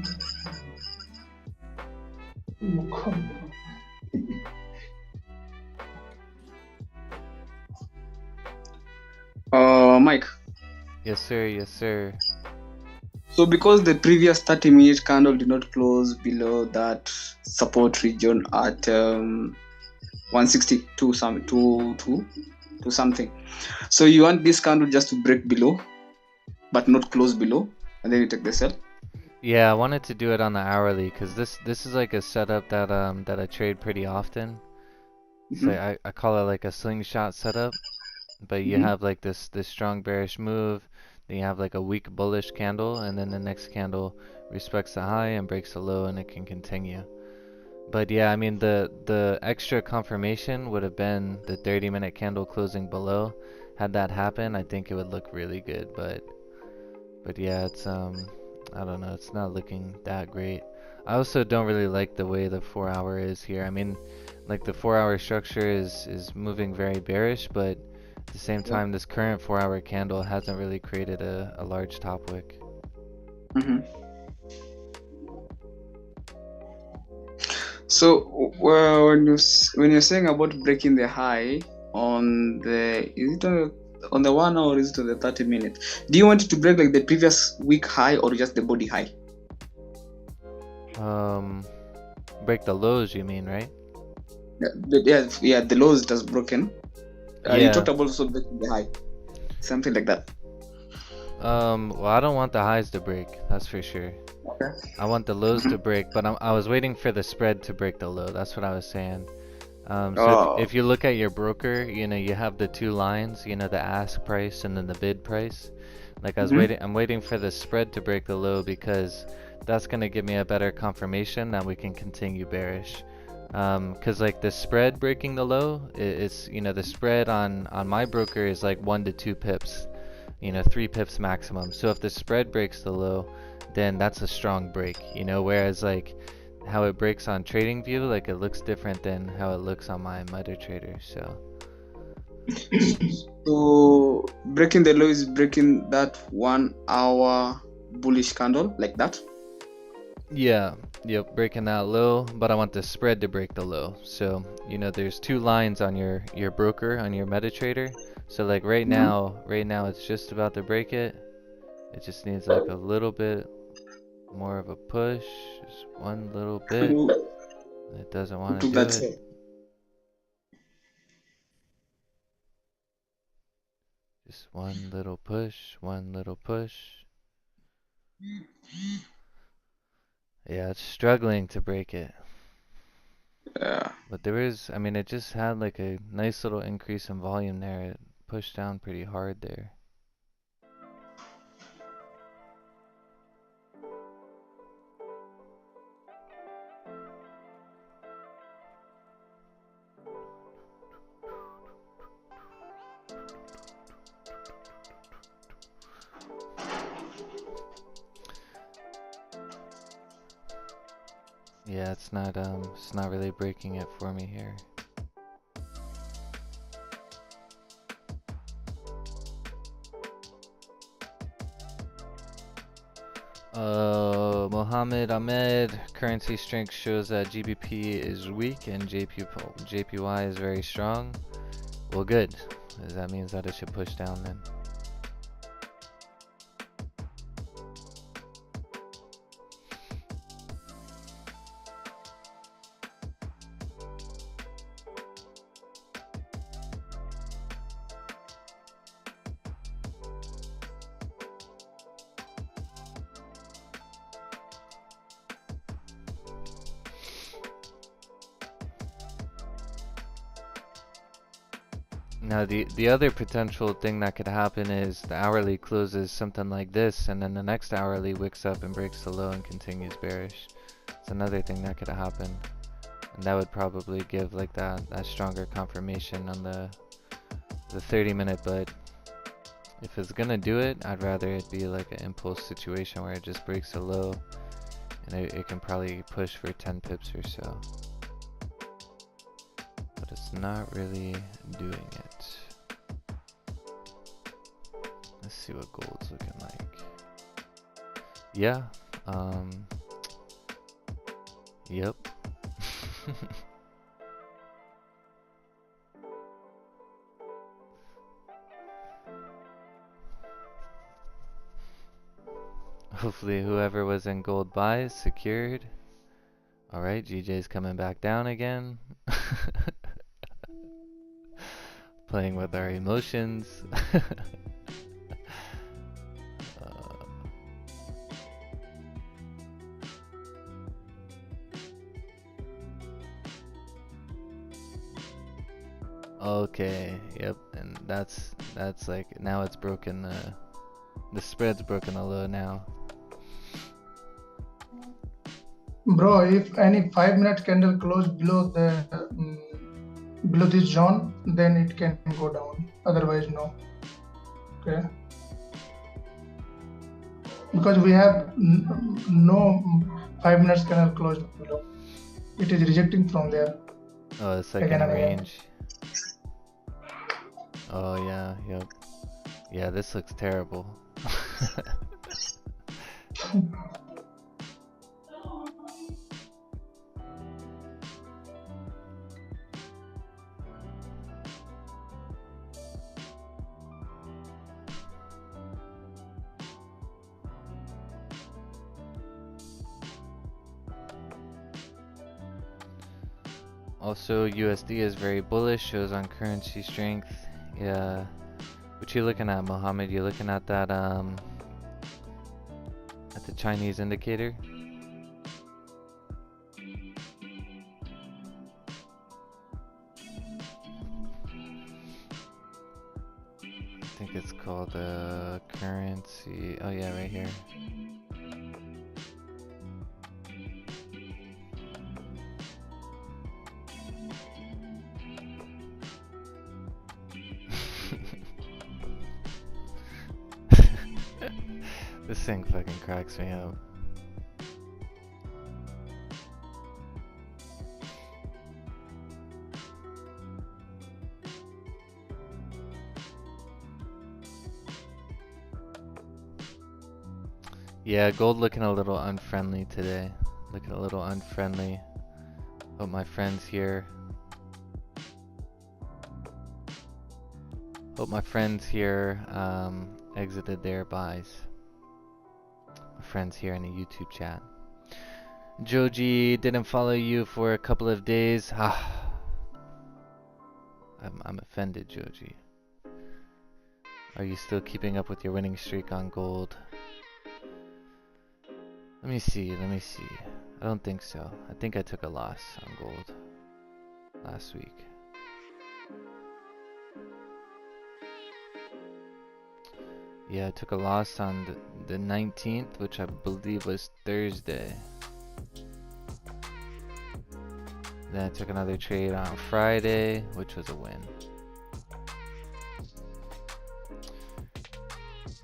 Mike. Yes, sir. Yes, sir. So because the previous 30-minute candle did not close below that support region at 160 to something. So you want this candle just to break below, but not close below, and then you take the sell. Yeah, I wanted to do it on the hourly because this is like a setup that I trade pretty often. So I call it like a slingshot setup. But you have like this strong bearish move, then you have like a weak bullish candle, and then the next candle respects the high and breaks the low, and it can continue. But yeah, I mean the extra confirmation would have been the 30-minute candle closing below. Had that happen, I think it would look really good. But yeah, it's I don't know, it's not looking that great. I also don't really like the way the 4-hour is here. I mean, like the 4-hour structure is moving very bearish, but at the same time, this current 4-hour candle hasn't really created a large top wick. So when you're saying about breaking the high on the, is it on the 1 or is it on the 30-minute? Do you want it to break like the previous week high or just the body high? Break the lows, you mean, right? Yeah, the lows just broken. Yeah. You talked about also breaking the high, something like that. Well, I don't want the highs to break, that's for sure. Okay. I want the lows to break, but I was waiting for the spread to break the low. That's what I was saying. So if you look at your broker, you know, you have the two lines, you know, the ask price and then the bid price. Like I'm waiting for the spread to break the low because that's gonna give me a better confirmation that we can continue bearish. Cause like the spread breaking the low, it's, you know, the spread on my broker is like 1 to 2 pips, you know, 3 pips maximum. So if the spread breaks the low, then that's a strong break, you know, whereas like how it breaks on TradingView, like it looks different than how it looks on my MetaTrader. So breaking the low is breaking that 1 hour bullish candle like that. Yeah, yep, breaking that low, but I want the spread to break the low. So, you know, there's two lines on your broker, on your MetaTrader. So like right now it's just about to break it. It just needs like a little bit more of a push, just one little bit. It doesn't want to do it. Just one little push, one little push. Yeah, it's struggling to break it. Yeah. But there is, I mean, it just had like a nice little increase in volume there. It pushed down pretty hard there. Yeah, it's not really breaking it for me here. Mohammed Ahmed, currency strength shows that GBP is weak and JPY is very strong. Well, good. That means that it should push down then. Now the other potential thing that could happen is the hourly closes something like this, and then the next hourly wicks up and breaks the low and continues bearish. It's another thing that could happen, and that would probably give like that stronger confirmation on the 30-minute. But if it's gonna do it, I'd rather it be like an impulse situation where it just breaks a low, and it can probably push for 10 pips or so. But it's not really doing it. Let's see what gold's looking like. Yeah, yep. Hopefully whoever was in gold buys secured. Alright, GJ's coming back down again. Playing with our emotions. Okay, yep, and that's like now it's broken the spread's broken a low now. Bro, if any 5-minute candle close below the below this zone, then it can go down. Otherwise, no. Okay. Because we have no 5 minutes candle closed below. It is rejecting from there. Oh, it's like Again in and again. range. Oh yeah, yep. Yeah, this looks terrible. Also, USD is very bullish, shows on currency strength. Yeah. What you looking at, Mohammed? You looking at that at the Chinese indicator? I think it's called currency. Oh yeah, right here. This thing fucking cracks me up. Yeah, gold looking a little unfriendly today. Looking a little unfriendly. Hope my friends here. Hope my friends here exited their buys. My friends here in the YouTube chat. Joji didn't follow you for a couple of days. I'm offended, Joji. Are you still keeping up with your winning streak on gold? Let me see. I don't think so. I think I took a loss on gold last week. Yeah, I took a loss on the 19th, which I believe was Thursday. Then I took another trade on Friday, which was a win.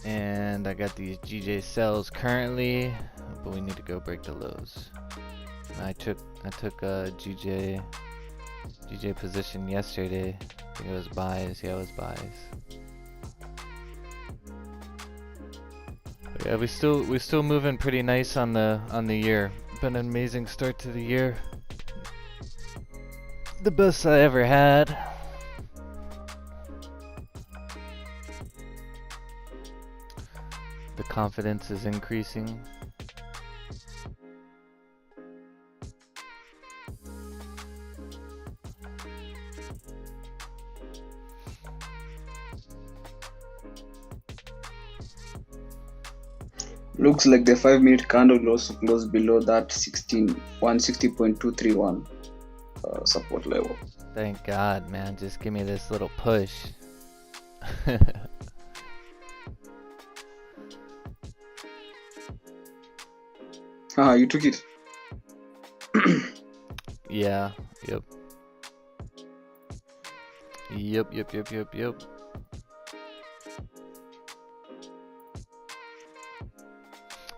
And I got these GJ sells currently, but we need to go break the lows. And I took a GJ position yesterday. I think it was buys. Yeah, it was buys. Yeah, we still moving pretty nice on the year. Been an amazing start to the year. The best I ever had. The confidence is increasing. Looks like the 5-minute candle will also close below that 160.231 support level. Thank God, man. Just give me this little push. You took it. Yeah, yep. Yep.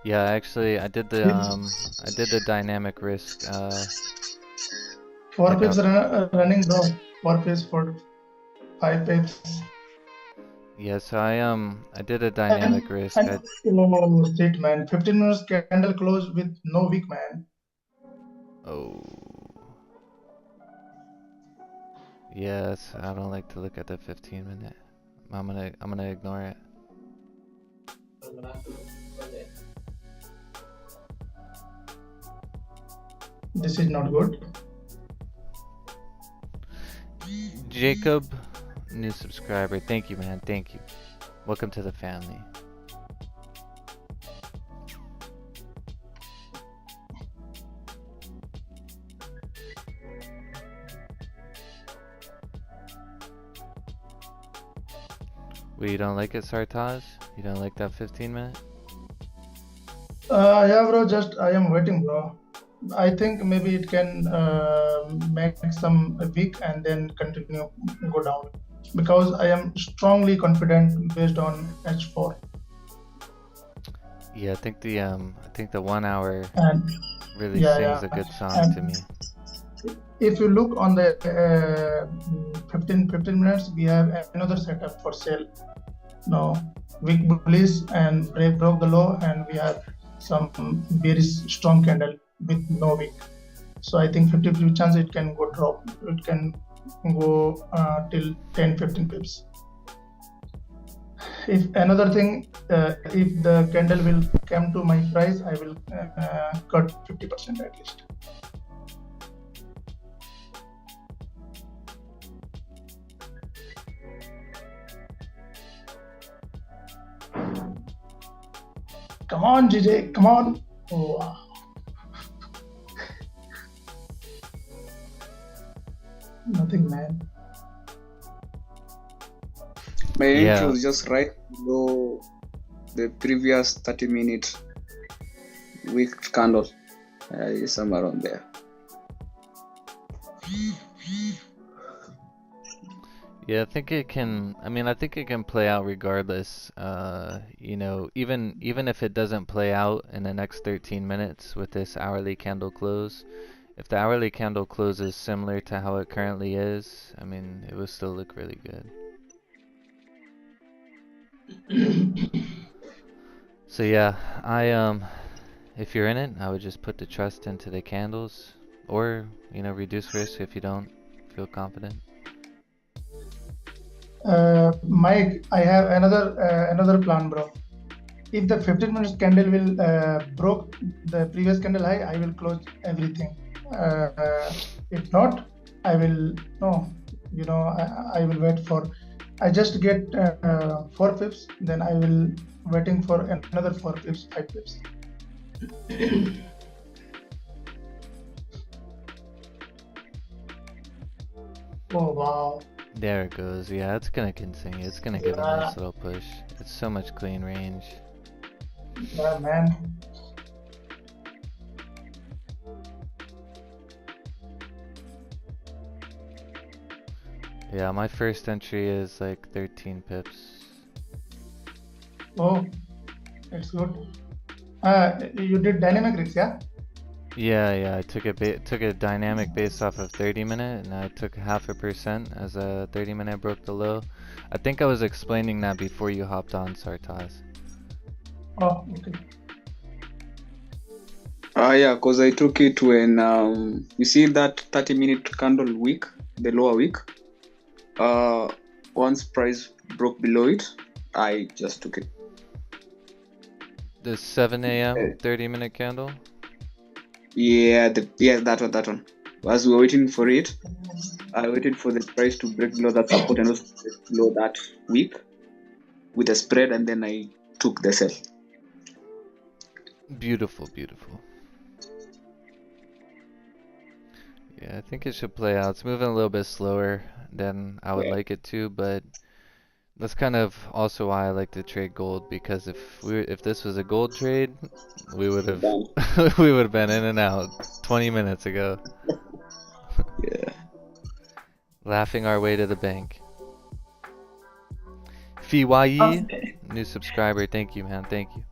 Yeah, actually, I did the dynamic risk. 4 pips running, bro. 4 pips for 5 pips. Yeah, so I did a dynamic risk. And state, man. 15 minutes candle close with no wick, man. Oh. Yes, I don't like to look at the 15-minute. I'm gonna ignore it. This is not good. Jacob, new subscriber. Thank you, man. Thank you. Welcome to the family. Well, you don't like it, Sartaz? You don't like that 15-minute? Yeah, bro. Just I am waiting, bro. I think maybe it can make some weak and then continue go down, because I am strongly confident based on H4. Yeah, I think the 1 hour And really sings a good song and to me. if you look on the 15 minutes, we have another setup for sale. No, weak bullish and broke the low, and we have some very strong candle with no wick. So I think 50% chance it can go drop. It can go till 10-15 pips. If another thing, if the candle will come to my price, I will cut 50% at least. Come on, GJ, come on. Oh, wow. Nothing, man. My entry was just right below the previous 30-minute wick candle. Somewhere around there. Yeah, I think it can. I mean, I think it can play out regardless. You know, even if it doesn't play out in the next 13 minutes with this hourly candle close, if the hourly candle closes similar to how it currently is, I mean, it will still look really good. So yeah, if you're in it, I would just put the trust into the candles, or reduce risk if you don't feel confident. Mike, I have another plan, bro. If the 15 minutes candle will broke the previous candle high, I will close everything. If not, I will I will wait for. I just get 4 pips, then I will waiting for another 4 pips, 5 pips. Oh wow. There it goes. Yeah, it's gonna continue. It's gonna give a nice little push. It's so much clean range. Yeah, man. Yeah, my first entry is like 13 pips. Oh, it's good. You did dynamic risk, yeah? Yeah. I took a dynamic based off of 30-minute, and I took 0.5% as a 30-minute broke the low. I think I was explaining that before you hopped on, Sartaz. Oh, okay. Yeah, because I took it when you see that 30-minute candle wick, the lower wick. Once price broke below it, I just took it. The 7 a.m. 30-minute candle? Yeah, that one. As we were waiting for it, I waited for the price to break below that support and also break below that wick with a spread, and then I took the sell. Beautiful, beautiful. Yeah, I think it should play out. It's moving a little bit slower than I would like it to, but that's kind of also why I like to trade gold, because if this was a gold trade, we would have we would have been in and out 20 minutes ago. Yeah. Laughing our way to the bank. FYE, new subscriber. Thank you, man. Thank you.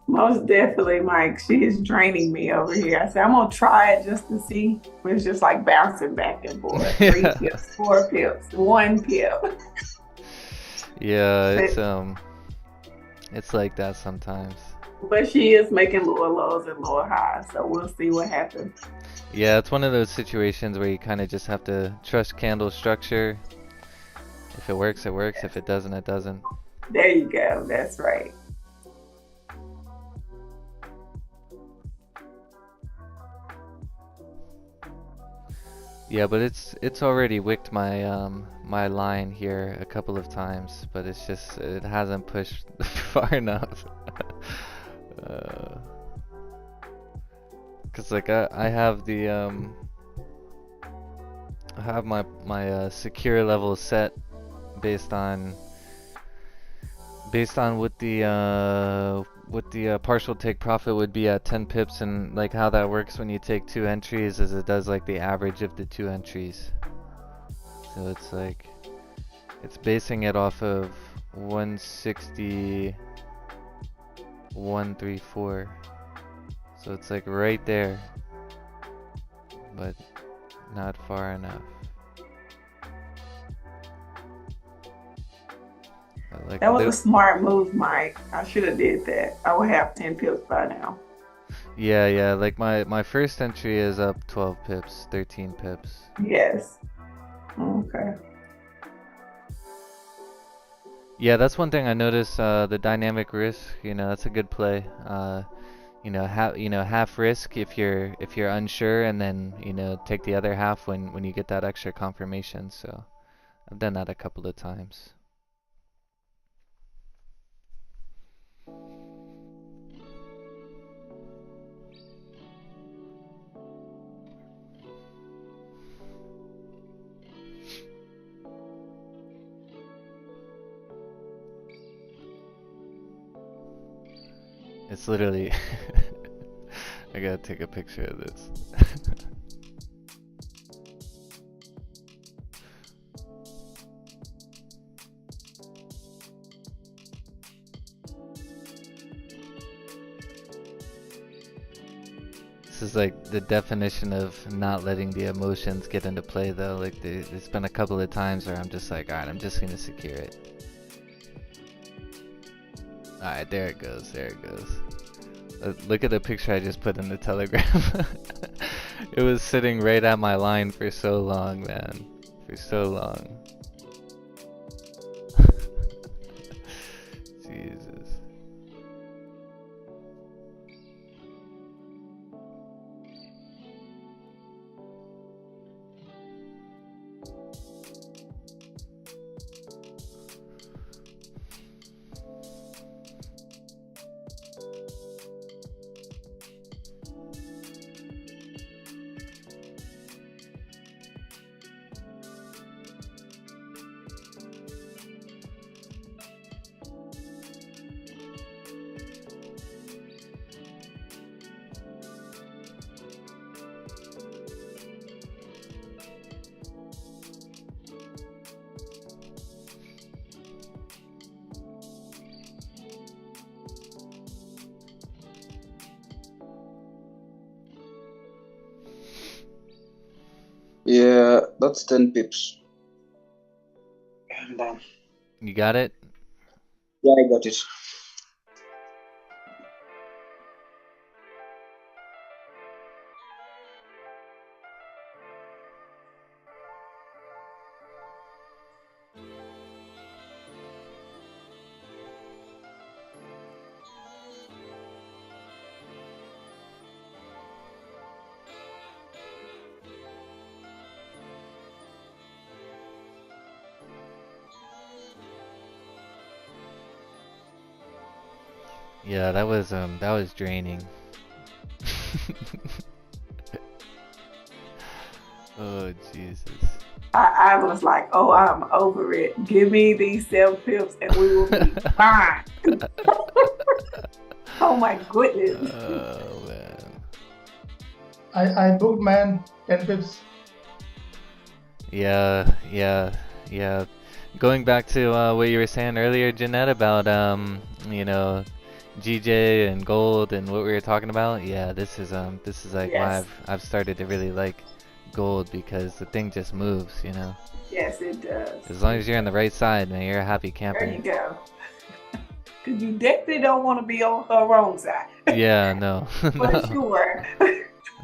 Most definitely, Mike. She is draining me over here. I said, I'm going to try it just to see. It's just like bouncing back and forth. 3 pips, 4 pips, 1 pip. Yeah, it's like that sometimes. But she is making lower lows and lower highs, so we'll see what happens. Yeah, it's one of those situations where you kind of just have to trust candle structure. If it works, it works. If it doesn't, it doesn't. There you go. That's right. Yeah, but it's already wicked my my line here a couple of times, but it's just it hasn't pushed far enough. Cause like I have the I have my secure level set based on what the partial take profit would be at 10 pips, and like how that works when you take 2 entries is it does like the average of the 2 entries. So it's like it's basing it off of 160.134. So it's like right there, but not far enough. Like that was a smart move, Mike. I should have did that. I would have 10 pips by now. Yeah. Like my first entry is up 12 pips, 13 pips. Yes. Okay. Yeah, that's one thing I noticed. The dynamic risk, that's a good play. Half risk if you're unsure, and then take the other half when you get that extra confirmation. So I've done that a couple of times. It's literally I gotta take a picture of this. This is like the definition of not letting the emotions get into play, though. Like there's been a couple of times where I'm just like, alright, I'm just gonna secure it. Alright, there it goes. Look at the picture I just put in the Telegram. It was sitting right at my line for so long, man. For so long. Jesus. Yeah, that's 10 pips. I'm done. You got it? Yeah, I got it. Yeah, that was draining. Oh Jesus. I was like, oh, I'm over it. Give me these 7 pips and we will be fine. Oh my goodness. Oh man. I booked, man, 10 pips. Yeah. Going back to what you were saying earlier, Jeanette, about you know, GJ and gold and what we were talking about. Yeah, this is like why Yes. I've started to really like gold, because the thing just moves, you know. Yes, it does. As long as you're on the right side, man, you're a happy camper. There you go. Because you definitely don't want to be on her wrong side. Yeah, no. For No. sure.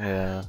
Yeah.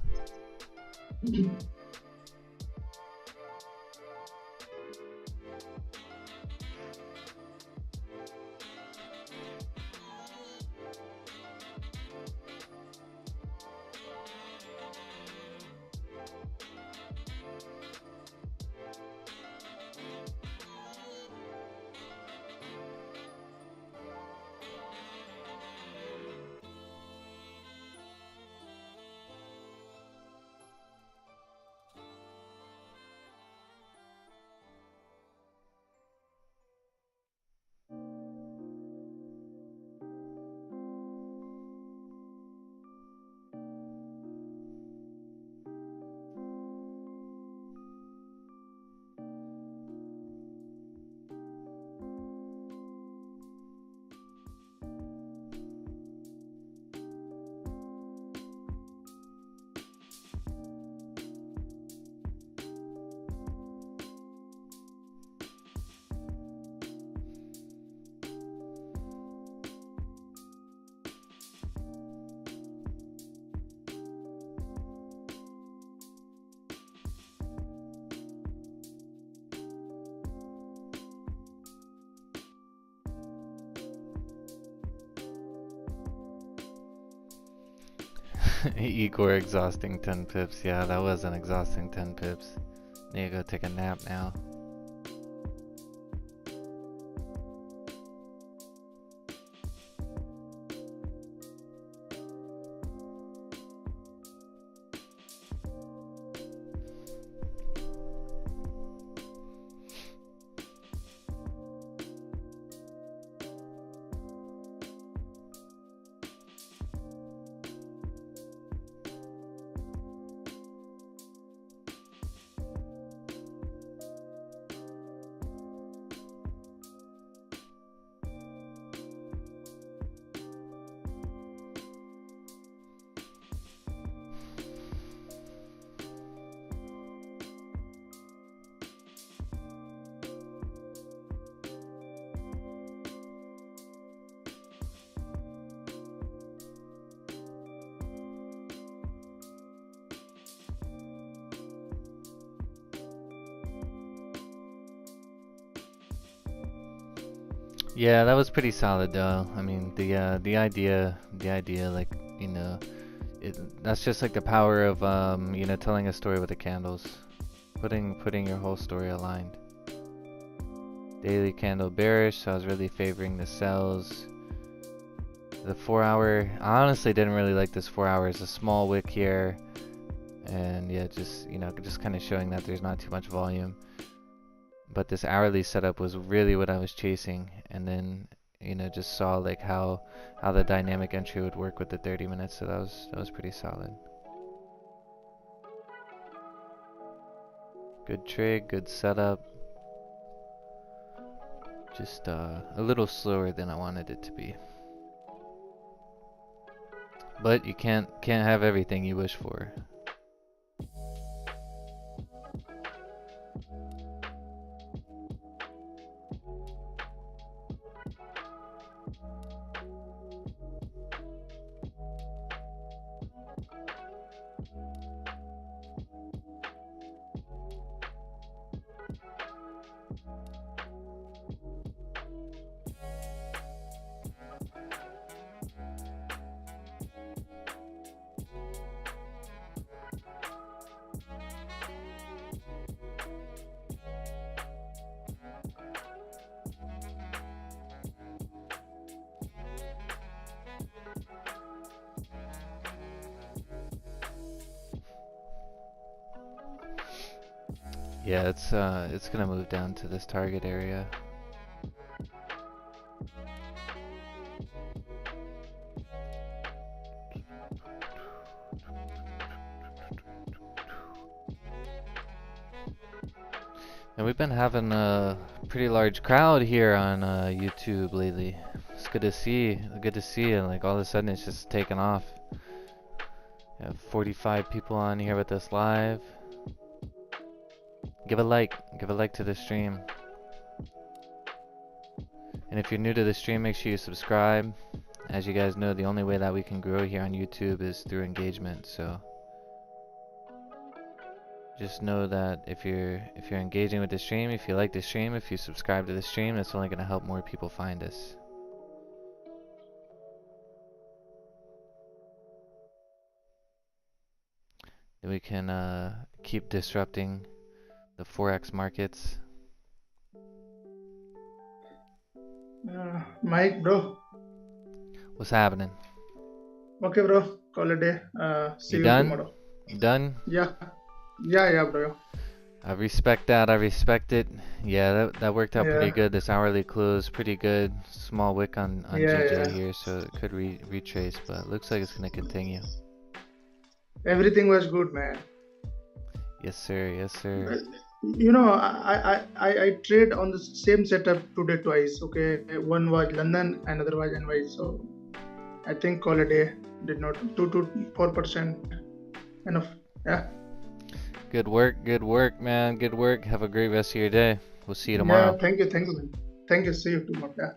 Igor exhausting 10 pips. Yeah, that was an exhausting 10 pips. Need to go take a nap now. Yeah, that was pretty solid though. I mean, the idea, like, you know, that's just like the power of you know, telling a story with the candles, putting your whole story aligned. Daily candle bearish, so I was really favoring the sells. The 4 hour, I honestly didn't really like this 4 hours. A small wick here, and yeah, just, you know, just kind of showing that there's not too much volume. But this hourly setup was really what I was chasing, and then, you know, just saw like how the dynamic entry would work with the 30 minutes. So that was pretty solid. Good trig, good setup. Just a little slower than I wanted it to be. But you can't have everything you wish for. Yeah, it's gonna move down to this target area. And we've been having a pretty large crowd here on YouTube lately. It's good to see. Good to see, and like all of a sudden it's just taken off. We have 45 people on here with us live. Give a like to the stream. And if you're new to the stream, make sure you subscribe. As you guys know, the only way that we can grow here on YouTube is through engagement. So just know that if you're engaging with the stream, if you like the stream, if you subscribe to the stream, that's only going to help more people find us. Then we can keep disrupting the Forex markets. Mike, bro. What's happening? Okay, bro. Call a day. See You you done? tomorrow. You done? Yeah, bro. I respect that. I respect it. Yeah, that worked out pretty Yeah, good. This hourly close, pretty good. Small wick on yeah, GJ yeah. here, so it could retrace, but it looks like it's going to continue. Everything was good, man. Yes, sir. Yes, sir. You know, I trade on the same setup today twice. Okay, one was London, another was NY. So I think call a day. Did not 2 to 4% enough. Yeah. Good work, man. Good work. Have a great rest of your day. We'll see you Yeah. tomorrow. Thank you, man. Thank you. See you tomorrow. Yeah.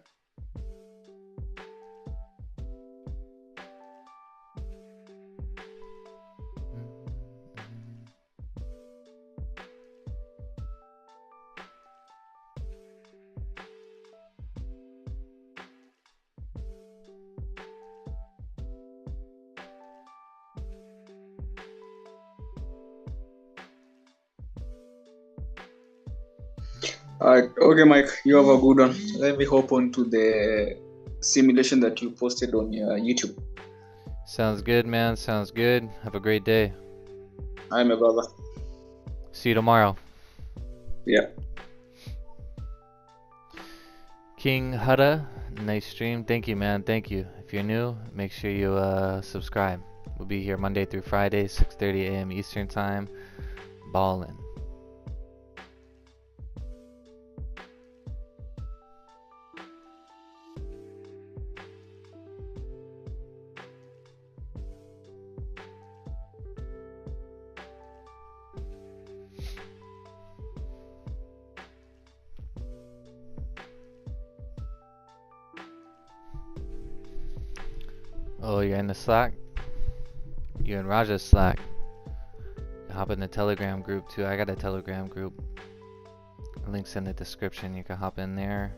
Okay, Mike, you have a good one. Let me hop on to the simulation that you posted on your YouTube. Sounds good, man. Sounds good. Have a great day. Hi, my brother. See you tomorrow. Yeah. King Hutta, nice stream. Thank you, man. Thank you. If you're new, make sure you subscribe. We'll be here Monday through Friday, 6:30 a.m. Eastern Time. Ballin'. Oh, you're in the Slack? You're in Raja's Slack. Hop in the Telegram group too. I got a Telegram group. Link's in the description. You can hop in there.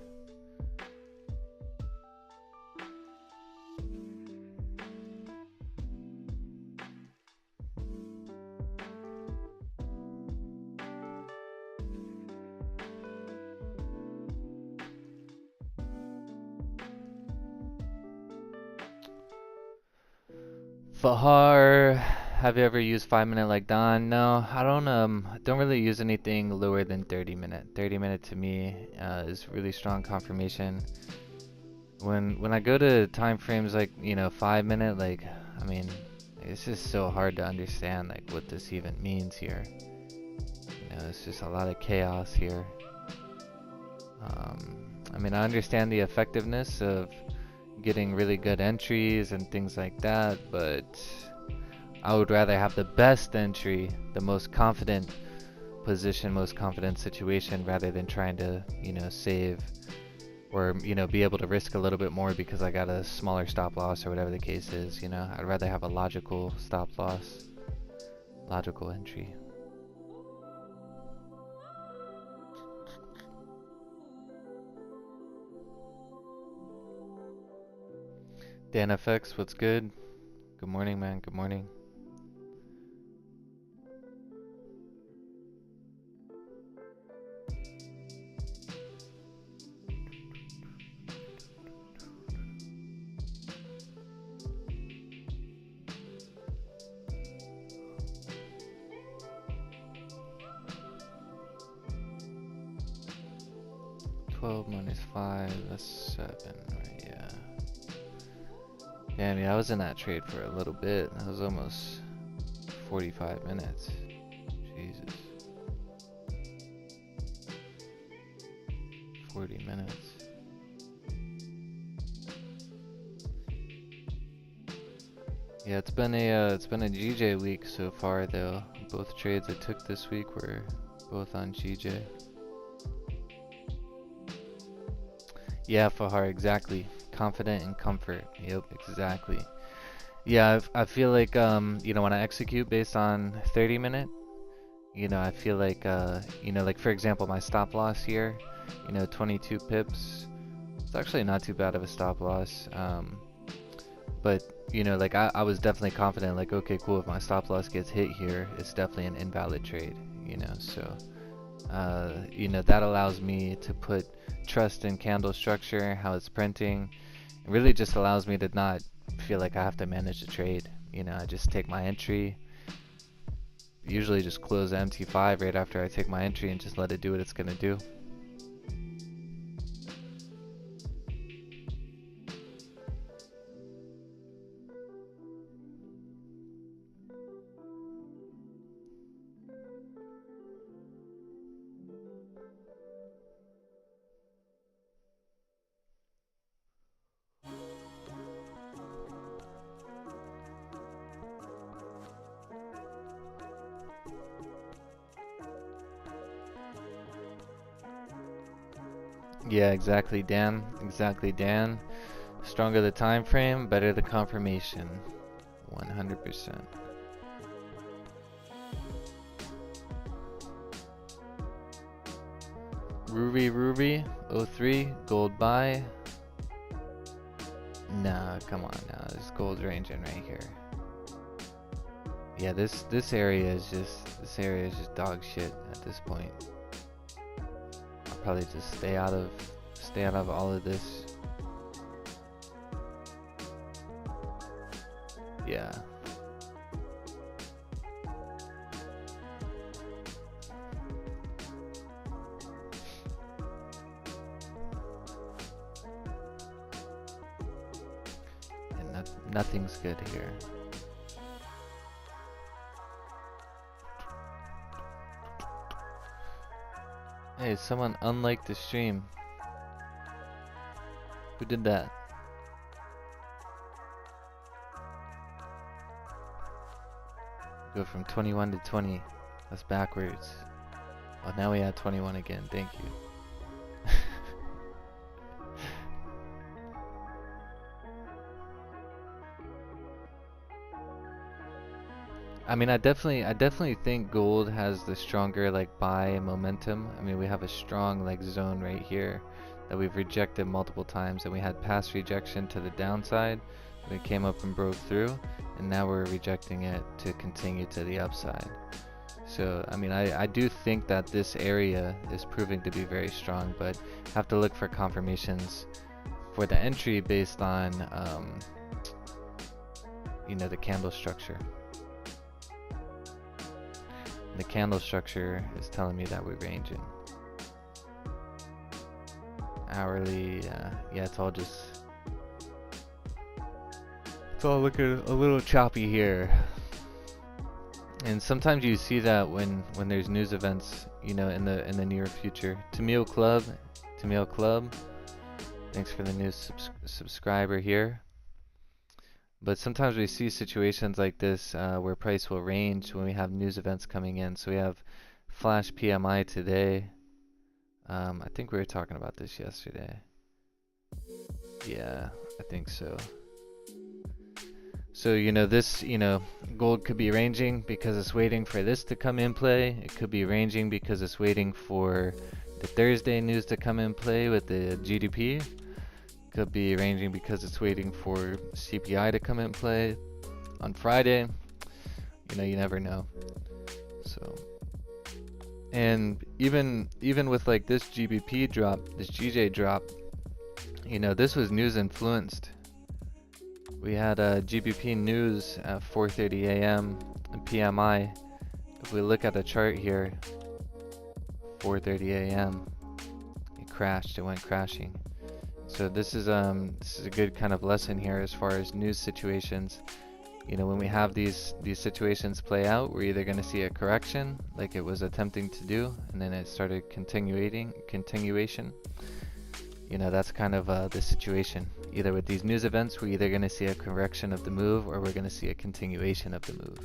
Fahar, have you ever used 5-minute like Don? No, I don't really use anything lower than 30-minute. 30-minute to me is really strong confirmation. When I go to time frames like, 5-minute, like, I mean, it's just so hard to understand like what this even means here. It's just a lot of chaos here. I mean, I understand the effectiveness of getting really good entries and things like that, but I would rather have the best entry, the most confident position, most confident situation, rather than trying to, save or, be able to risk a little bit more because I got a smaller stop loss or whatever the case is. I'd rather have a logical stop loss, logical entry. Dan FX, what's good? Good morning, man. Good morning. 12 minus 5, that's 7, right? Yeah. Damn, yeah, I was in that trade for a little bit. That was almost 45 minutes. Jesus. 40 minutes. Yeah, it's been a GJ week so far though. Both trades I took this week were both on GJ. Yeah, Fahar, exactly. Confident and comfort. Yep, exactly. Yeah, I feel like you know, when I execute based on 30-minute, you know, I feel like you know, like for example, my stop loss here, you know, 22 pips. It's actually not too bad of a stop loss. But you know, like I was definitely confident, like, okay, cool, if my stop loss gets hit here, it's definitely an invalid trade, you know. So you know, that allows me to put trust in candle structure, how it's printing. It really just allows me to not feel like I have to manage the trade. You know, I just take my entry, usually just close the MT5 right after I take my entry and just let it do what it's gonna do. Yeah, exactly, Dan. Exactly, Dan. Stronger the time frame, better the confirmation. 100%. Ruby, 03, gold buy. Nah, come on now. This gold's ranging right here. Yeah, this area is just dog shit at this point. I'll probably just stay out of all of this. Yeah. And nothing's good here. Hey, someone unliked the stream. Who did that? Go from 21 to 20. That's backwards. Oh, now we had 21 again. Thank you. I mean, I definitely think gold has the stronger like buy momentum. I mean, we have a strong like zone right here that we've rejected multiple times, and we had past rejection to the downside. We came up and broke through, and now we're rejecting it to continue to the upside. So, I mean, I do think that this area is proving to be very strong, but have to look for confirmations for the entry based on, you know, the candle structure. The candle structure is telling me that we're ranging. Hourly, yeah, it's all looking a little choppy here. And sometimes you see that when there's news events, you know, in the near future. Tamil Club, thanks for the new subscriber here. But sometimes we see situations like this where price will range when we have news events coming in. So we have flash PMI today. I think we were talking about this yesterday. Yeah, I think so. So, you know, this, you know, gold could be ranging because it's waiting for this to come in play. It could be ranging because it's waiting for the Thursday news to come in play with the GDP. Could be ranging because it's waiting for CPI to come in play on Friday. You know, you never know. So, and even with like this GBP drop, this GJ drop, you know, this was news influenced. We had GBP news at 4:30 a.m. and PMI. If we look at the chart here, 4:30 a.m. it crashed. It went crashing. So this is a good kind of lesson here as far as news situations. You know, when we have these situations play out, we're either going to see a correction, like it was attempting to do, and then it started continuation. You know, that's kind of the situation. Either with these news events, we're either going to see a correction of the move, or we're going to see a continuation of the move.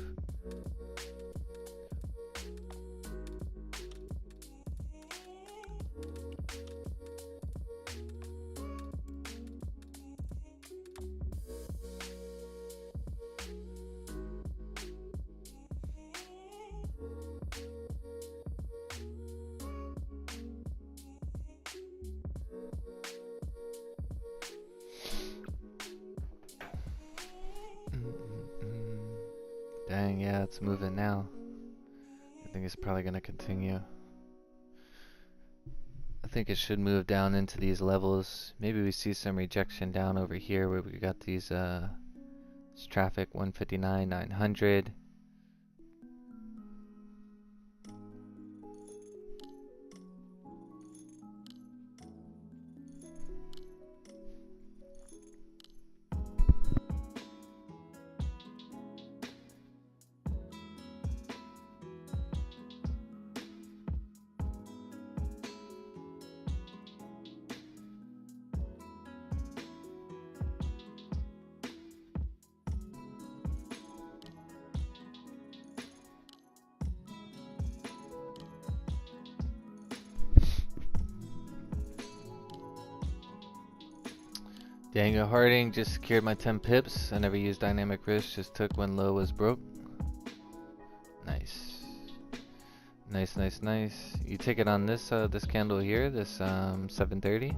Dang, yeah, it's moving now. I think it's probably going to continue. I think it should move down into these levels. Maybe we see some rejection down over here where we got these this traffic 159, 900. Daniel Harding just secured my 10 pips. I never used dynamic risk, just took when low was broke. Nice. Nice, nice, nice. You take it on this this candle here, this 730.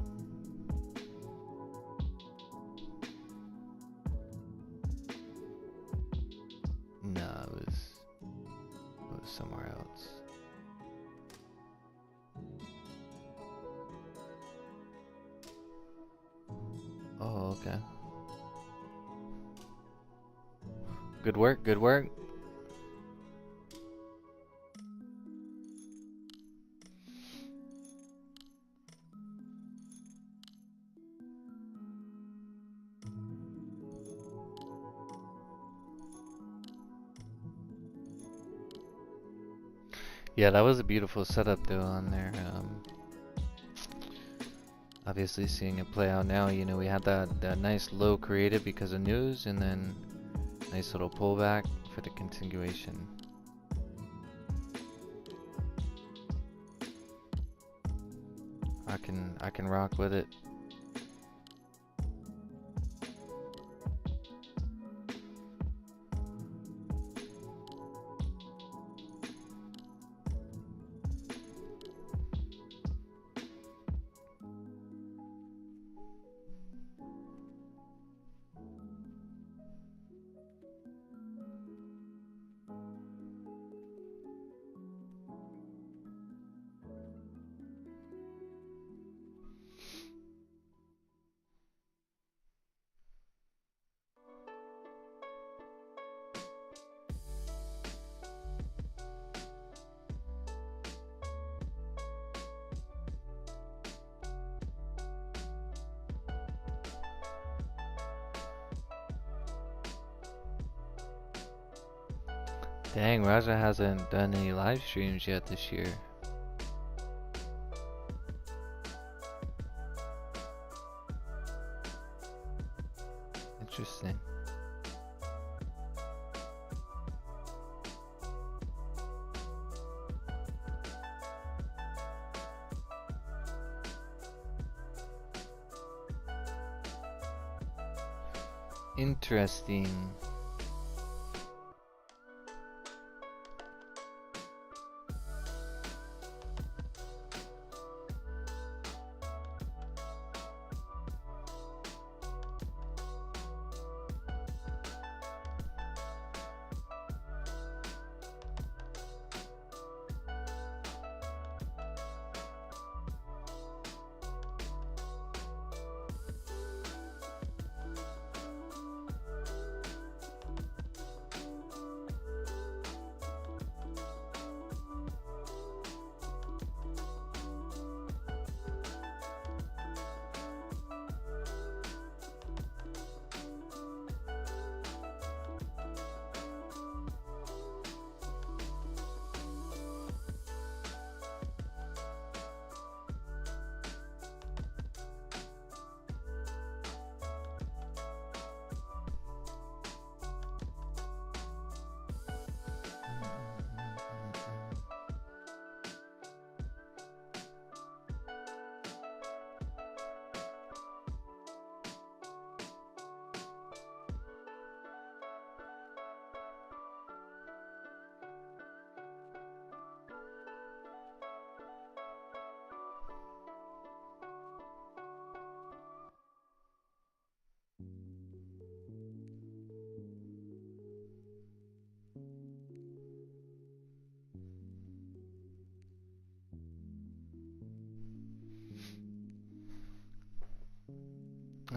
No, it was somewhere else. Oh, okay. Good work, good work. Yeah, that was a beautiful setup though on there. Obviously seeing it play out now, you know, we had that nice low created because of news, and then nice little pullback for the continuation. I can rock with it. Dang, Raja hasn't done any live streams yet this year. Interesting. Interesting.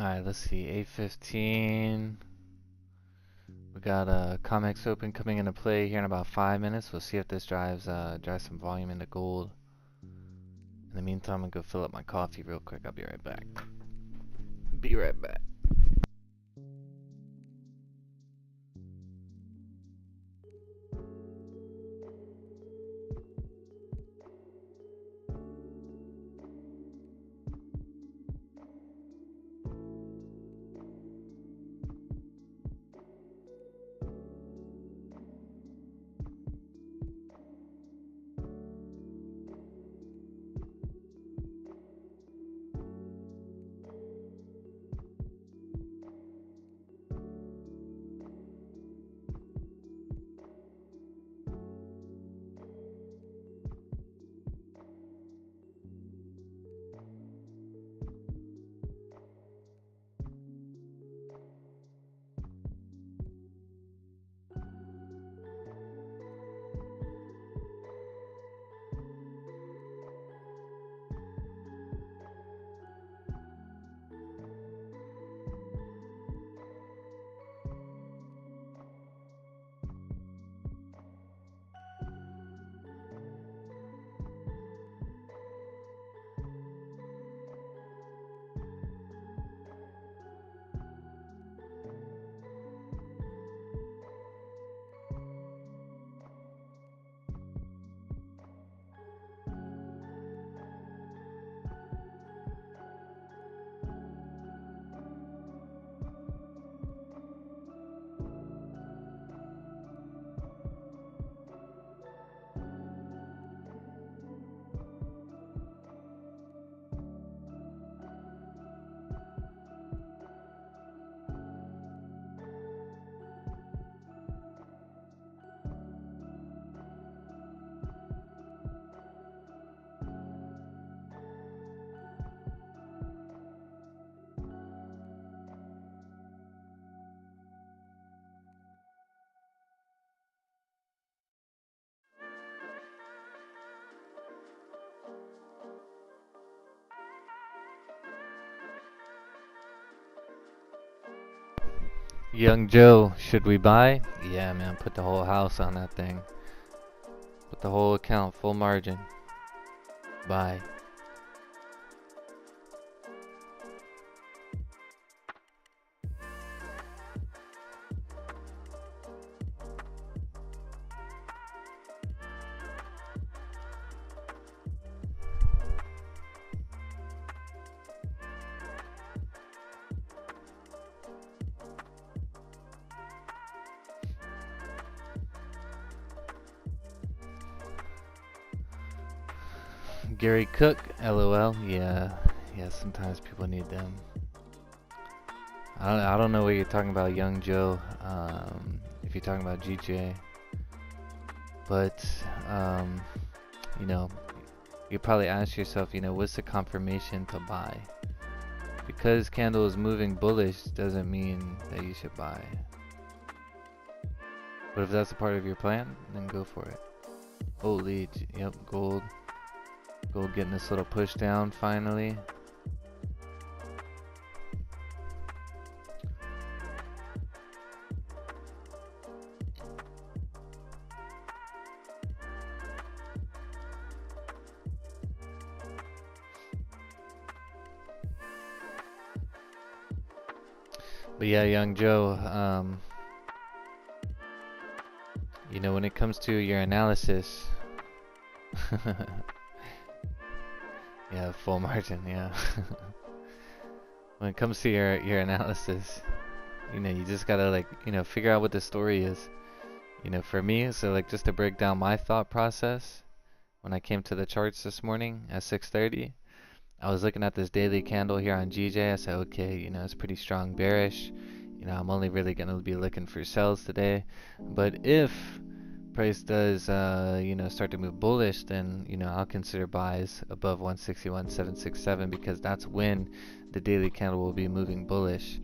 Alright, let's see. 8:15. We got COMEX open coming into play here in about 5 minutes. We'll see if this drives some volume into gold. In the meantime, I'm gonna go fill up my coffee real quick. I'll be right back. Be right back. Young Joe, should we buy? Yeah, man, put the whole house on that thing. Put the whole account, full margin. Buy. Gary Cook, LOL. Yeah, sometimes people need them. I don't know what you're talking about, Young Joe. If you're talking about GJ, but you know, you probably ask yourself, you know, what's the confirmation to buy? Because candle is moving bullish doesn't mean that you should buy. But if that's a part of your plan, then go for it. Holy, yep, gold. Gold getting this little push down finally. But yeah, Young Joe, you know, when it comes to your analysis, yeah, full margin, yeah. When it comes to your analysis, you know, you just gotta, like, you know, figure out what the story is. You know, for me, so like just to break down my thought process, when I came to the charts this morning at 6:30, I was looking at this daily candle here on GJ. I said, okay, you know, it's pretty strong bearish. You know, I'm only really gonna be looking for sells today. But if price does, you know, start to move bullish, then, you know, I'll consider buys above 161.767 because that's when the daily candle will be moving bullish.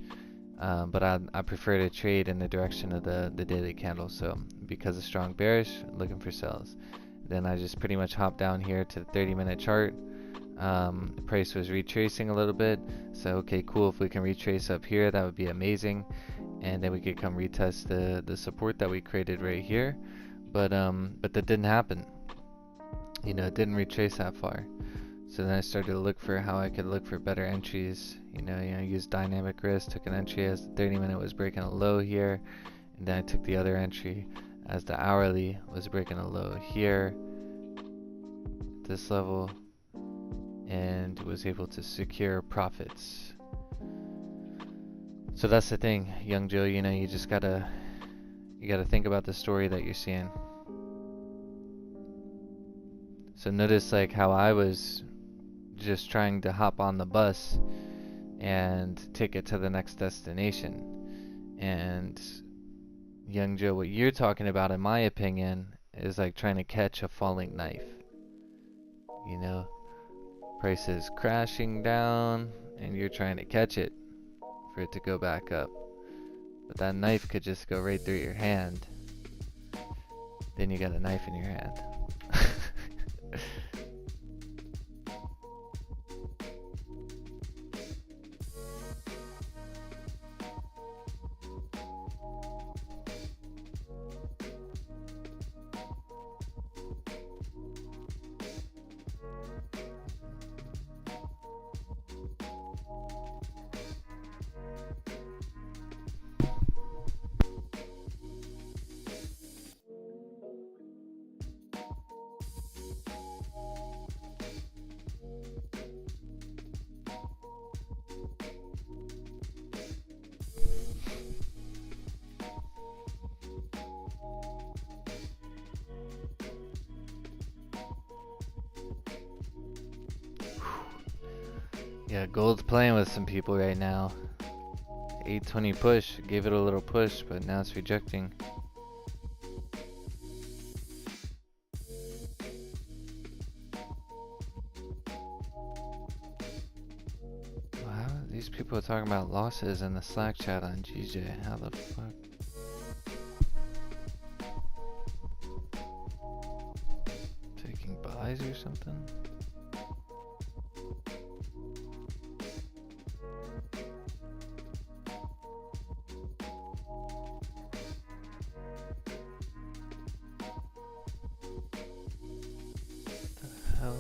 But I prefer to trade in the direction of the daily candle. So because of strong bearish, looking for sells. Then I just pretty much hop down here to the 30-minute chart. The price was retracing a little bit, so okay, cool, if we can retrace up here, that would be amazing, and then we could come retest the support that we created right here, but that didn't happen. You know, it didn't retrace that far. So then I started to look for how I could look for better entries. You know, use dynamic risk, took an entry as the 30-minute was breaking a low here, and then I took the other entry as the hourly was breaking a low here, at this level, and was able to secure profits. So that's the thing, young Joe, you know, you gotta think about the story that you're seeing. So notice like how I was just trying to hop on the bus and take it to the next destination. And young Joe, what you're talking about, in my opinion, is like trying to catch a falling knife. You know, price is crashing down and you're trying to catch it for it to go back up. But that knife could just go right through your hand. Then you got a knife in your hand. Yeah, gold's playing with some people right now. 820 push, gave it a little push, but now it's rejecting. Wow, these people are talking about losses in the Slack chat on GJ. How the fuck? Taking buys or something? Hell.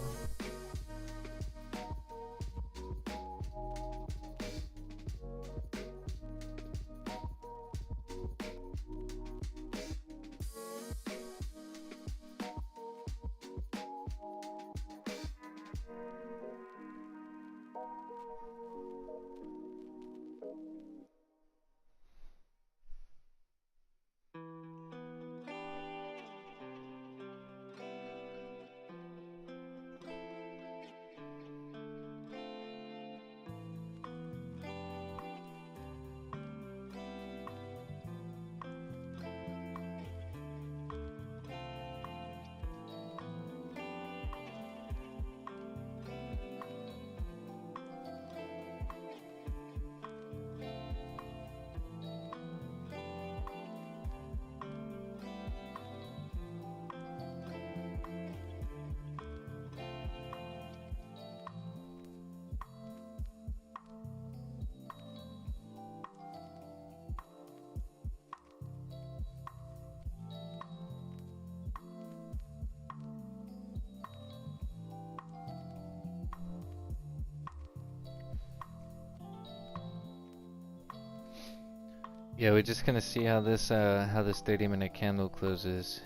Yeah, we're just gonna see how this 30-minute candle closes.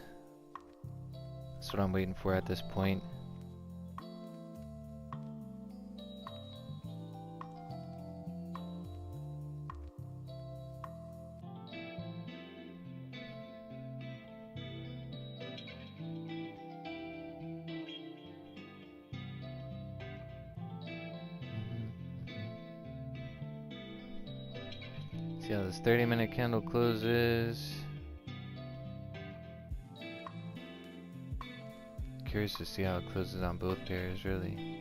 That's what I'm waiting for at this point. See how this 30-minute candle closes. Curious to see how it closes on both pairs, really.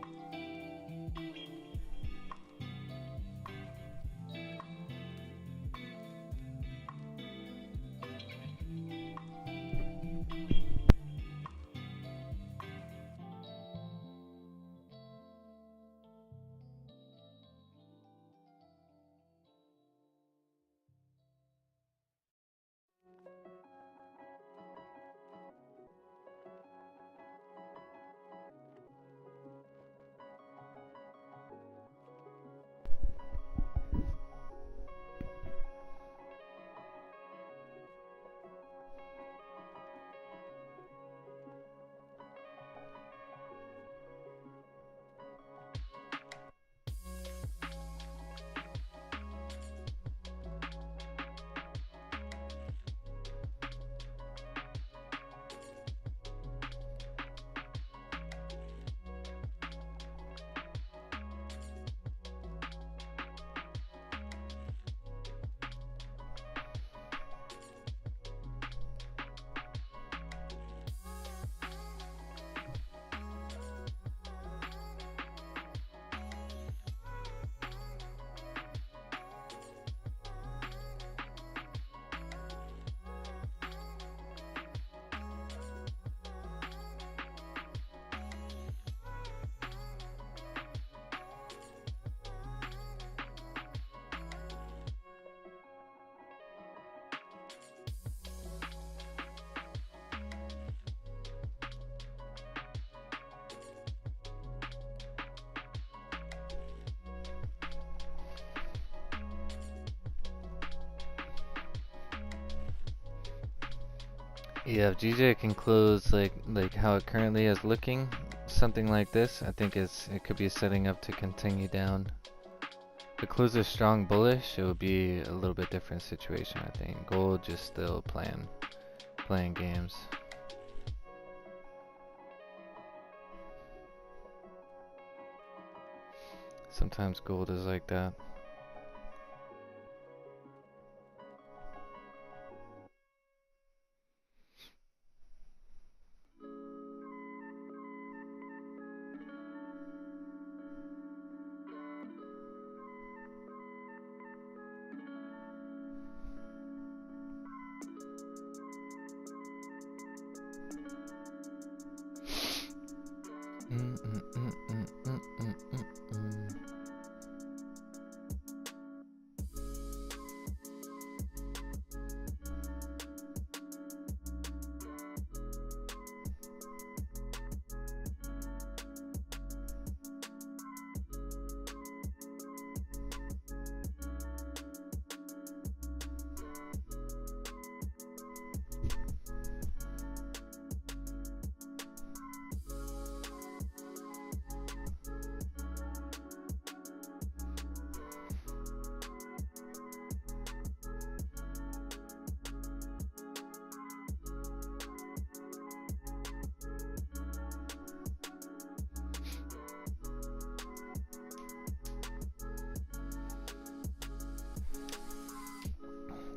Yeah, if GJ can close like how it currently is looking, something like this, I think it could be setting up to continue down. If it closes strong bullish, it would be a little bit different situation, I think. Gold just still playing games. Sometimes gold is like that.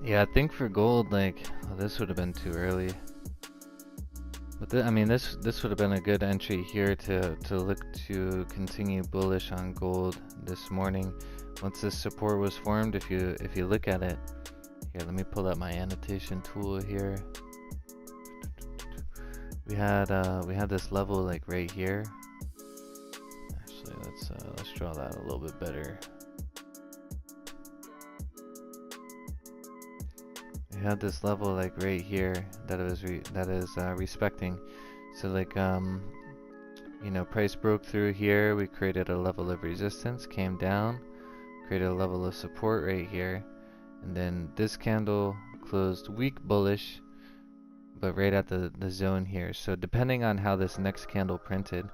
Yeah, I think for gold, like, oh, this would have been too early. But I mean, this would have been a good entry here to look to continue bullish on gold this morning. Once this support was formed, if you look at it, here, let me pull up my annotation tool here. We had this level like right here. Actually, let's draw that a little bit better. We had this level like right here that is respecting. So like you know, price broke through here. We created a level of resistance, came down, created a level of support right here, and then this candle closed weak bullish, but right at the zone here. So depending on how this next candle printed,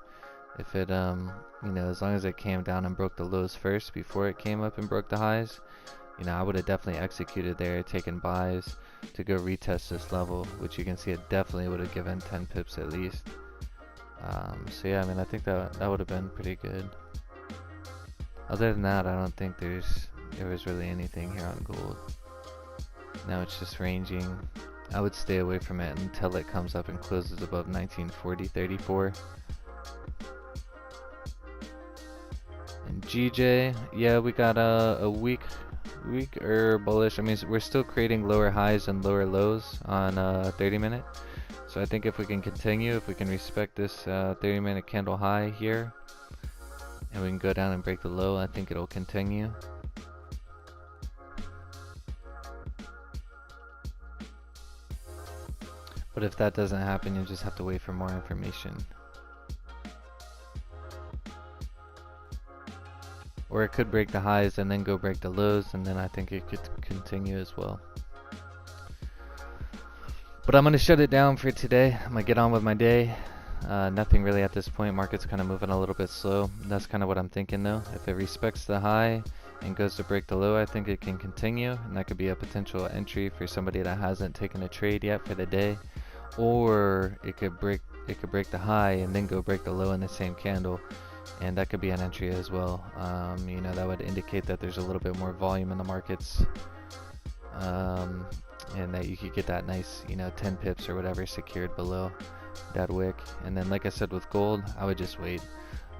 if it you know, as long as it came down and broke the lows first before it came up and broke the highs, you know, I would have definitely executed there, taken buys to go retest this level, which you can see it definitely would have given 10 pips at least. So yeah, I mean, I think that would have been pretty good. Other than that, I don't think there was really anything here on gold. Now it's just ranging. I would stay away from it until it comes up and closes above 1940.34. And GJ, yeah, we got a weaker bullish. I mean, we're still creating lower highs and lower lows on 30-minute. So I think if we can continue, if we can respect this 30-minute candle high here, and we can go down and break the low, I think it'll continue. But if that doesn't happen, you just have to wait for more information. Or it could break the highs and then go break the lows, and then I think it could continue as well. But I'm going to shut it down for today. I'm going to get on with my day. Nothing really at this point. Market's kind of moving a little bit slow. That's kind of what I'm thinking though. If it respects the high and goes to break the low, I think it can continue. And that could be a potential entry for somebody that hasn't taken a trade yet for the day. Or it could break the high and then go break the low in the same candle. And that could be an entry as well. You know, that would indicate that there's a little bit more volume in the markets, and that you could get that nice, you know, 10 pips or whatever secured below that wick. And then, like I said, with gold, I would just wait.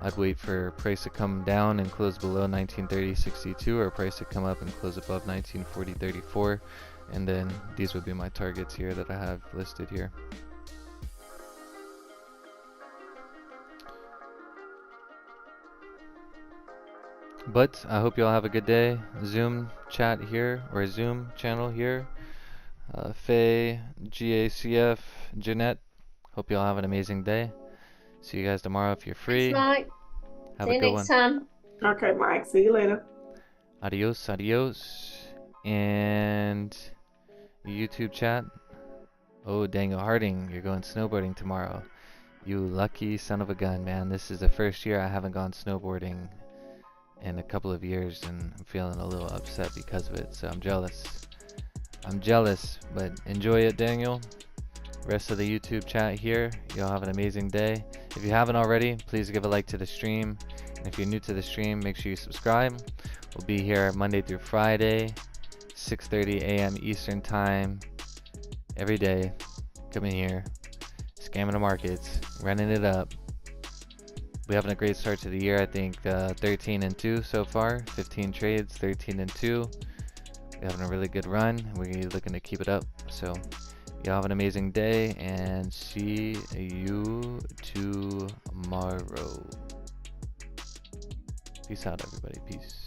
I'd wait for price to come down and close below 1930.62, or price to come up and close above 1940.34, and then these would be my targets here that I have listed here. But I hope you all have a good day. Zoom chat here, or Zoom channel here. Faye, GACF, Jeanette. Hope you all have an amazing day. See you guys tomorrow if you're free. Thanks, Mike. Have See a you good next one. time. Okay, Mike. See you later. Adios, adios. And YouTube chat. Oh, Daniel Harding, you're going snowboarding tomorrow. You lucky son of a gun, man. This is the first year I haven't gone snowboarding in a couple of years, and I'm feeling a little upset because of it, so I'm jealous. I'm jealous, but enjoy it, Daniel. Rest of the YouTube chat here, y'all have an amazing day. If you haven't already, please give a like to the stream. And if you're new to the stream, make sure you subscribe. We'll be here Monday through Friday, 6:30 a.m. Eastern Time, every day. Come in here, scamming the markets, running it up. We're having a great start to the year. I think 13-2 so far, 15 trades, 13-2. We're having a really good run. We're looking to keep it up. So y'all have an amazing day, and see you tomorrow. Peace out, everybody. Peace.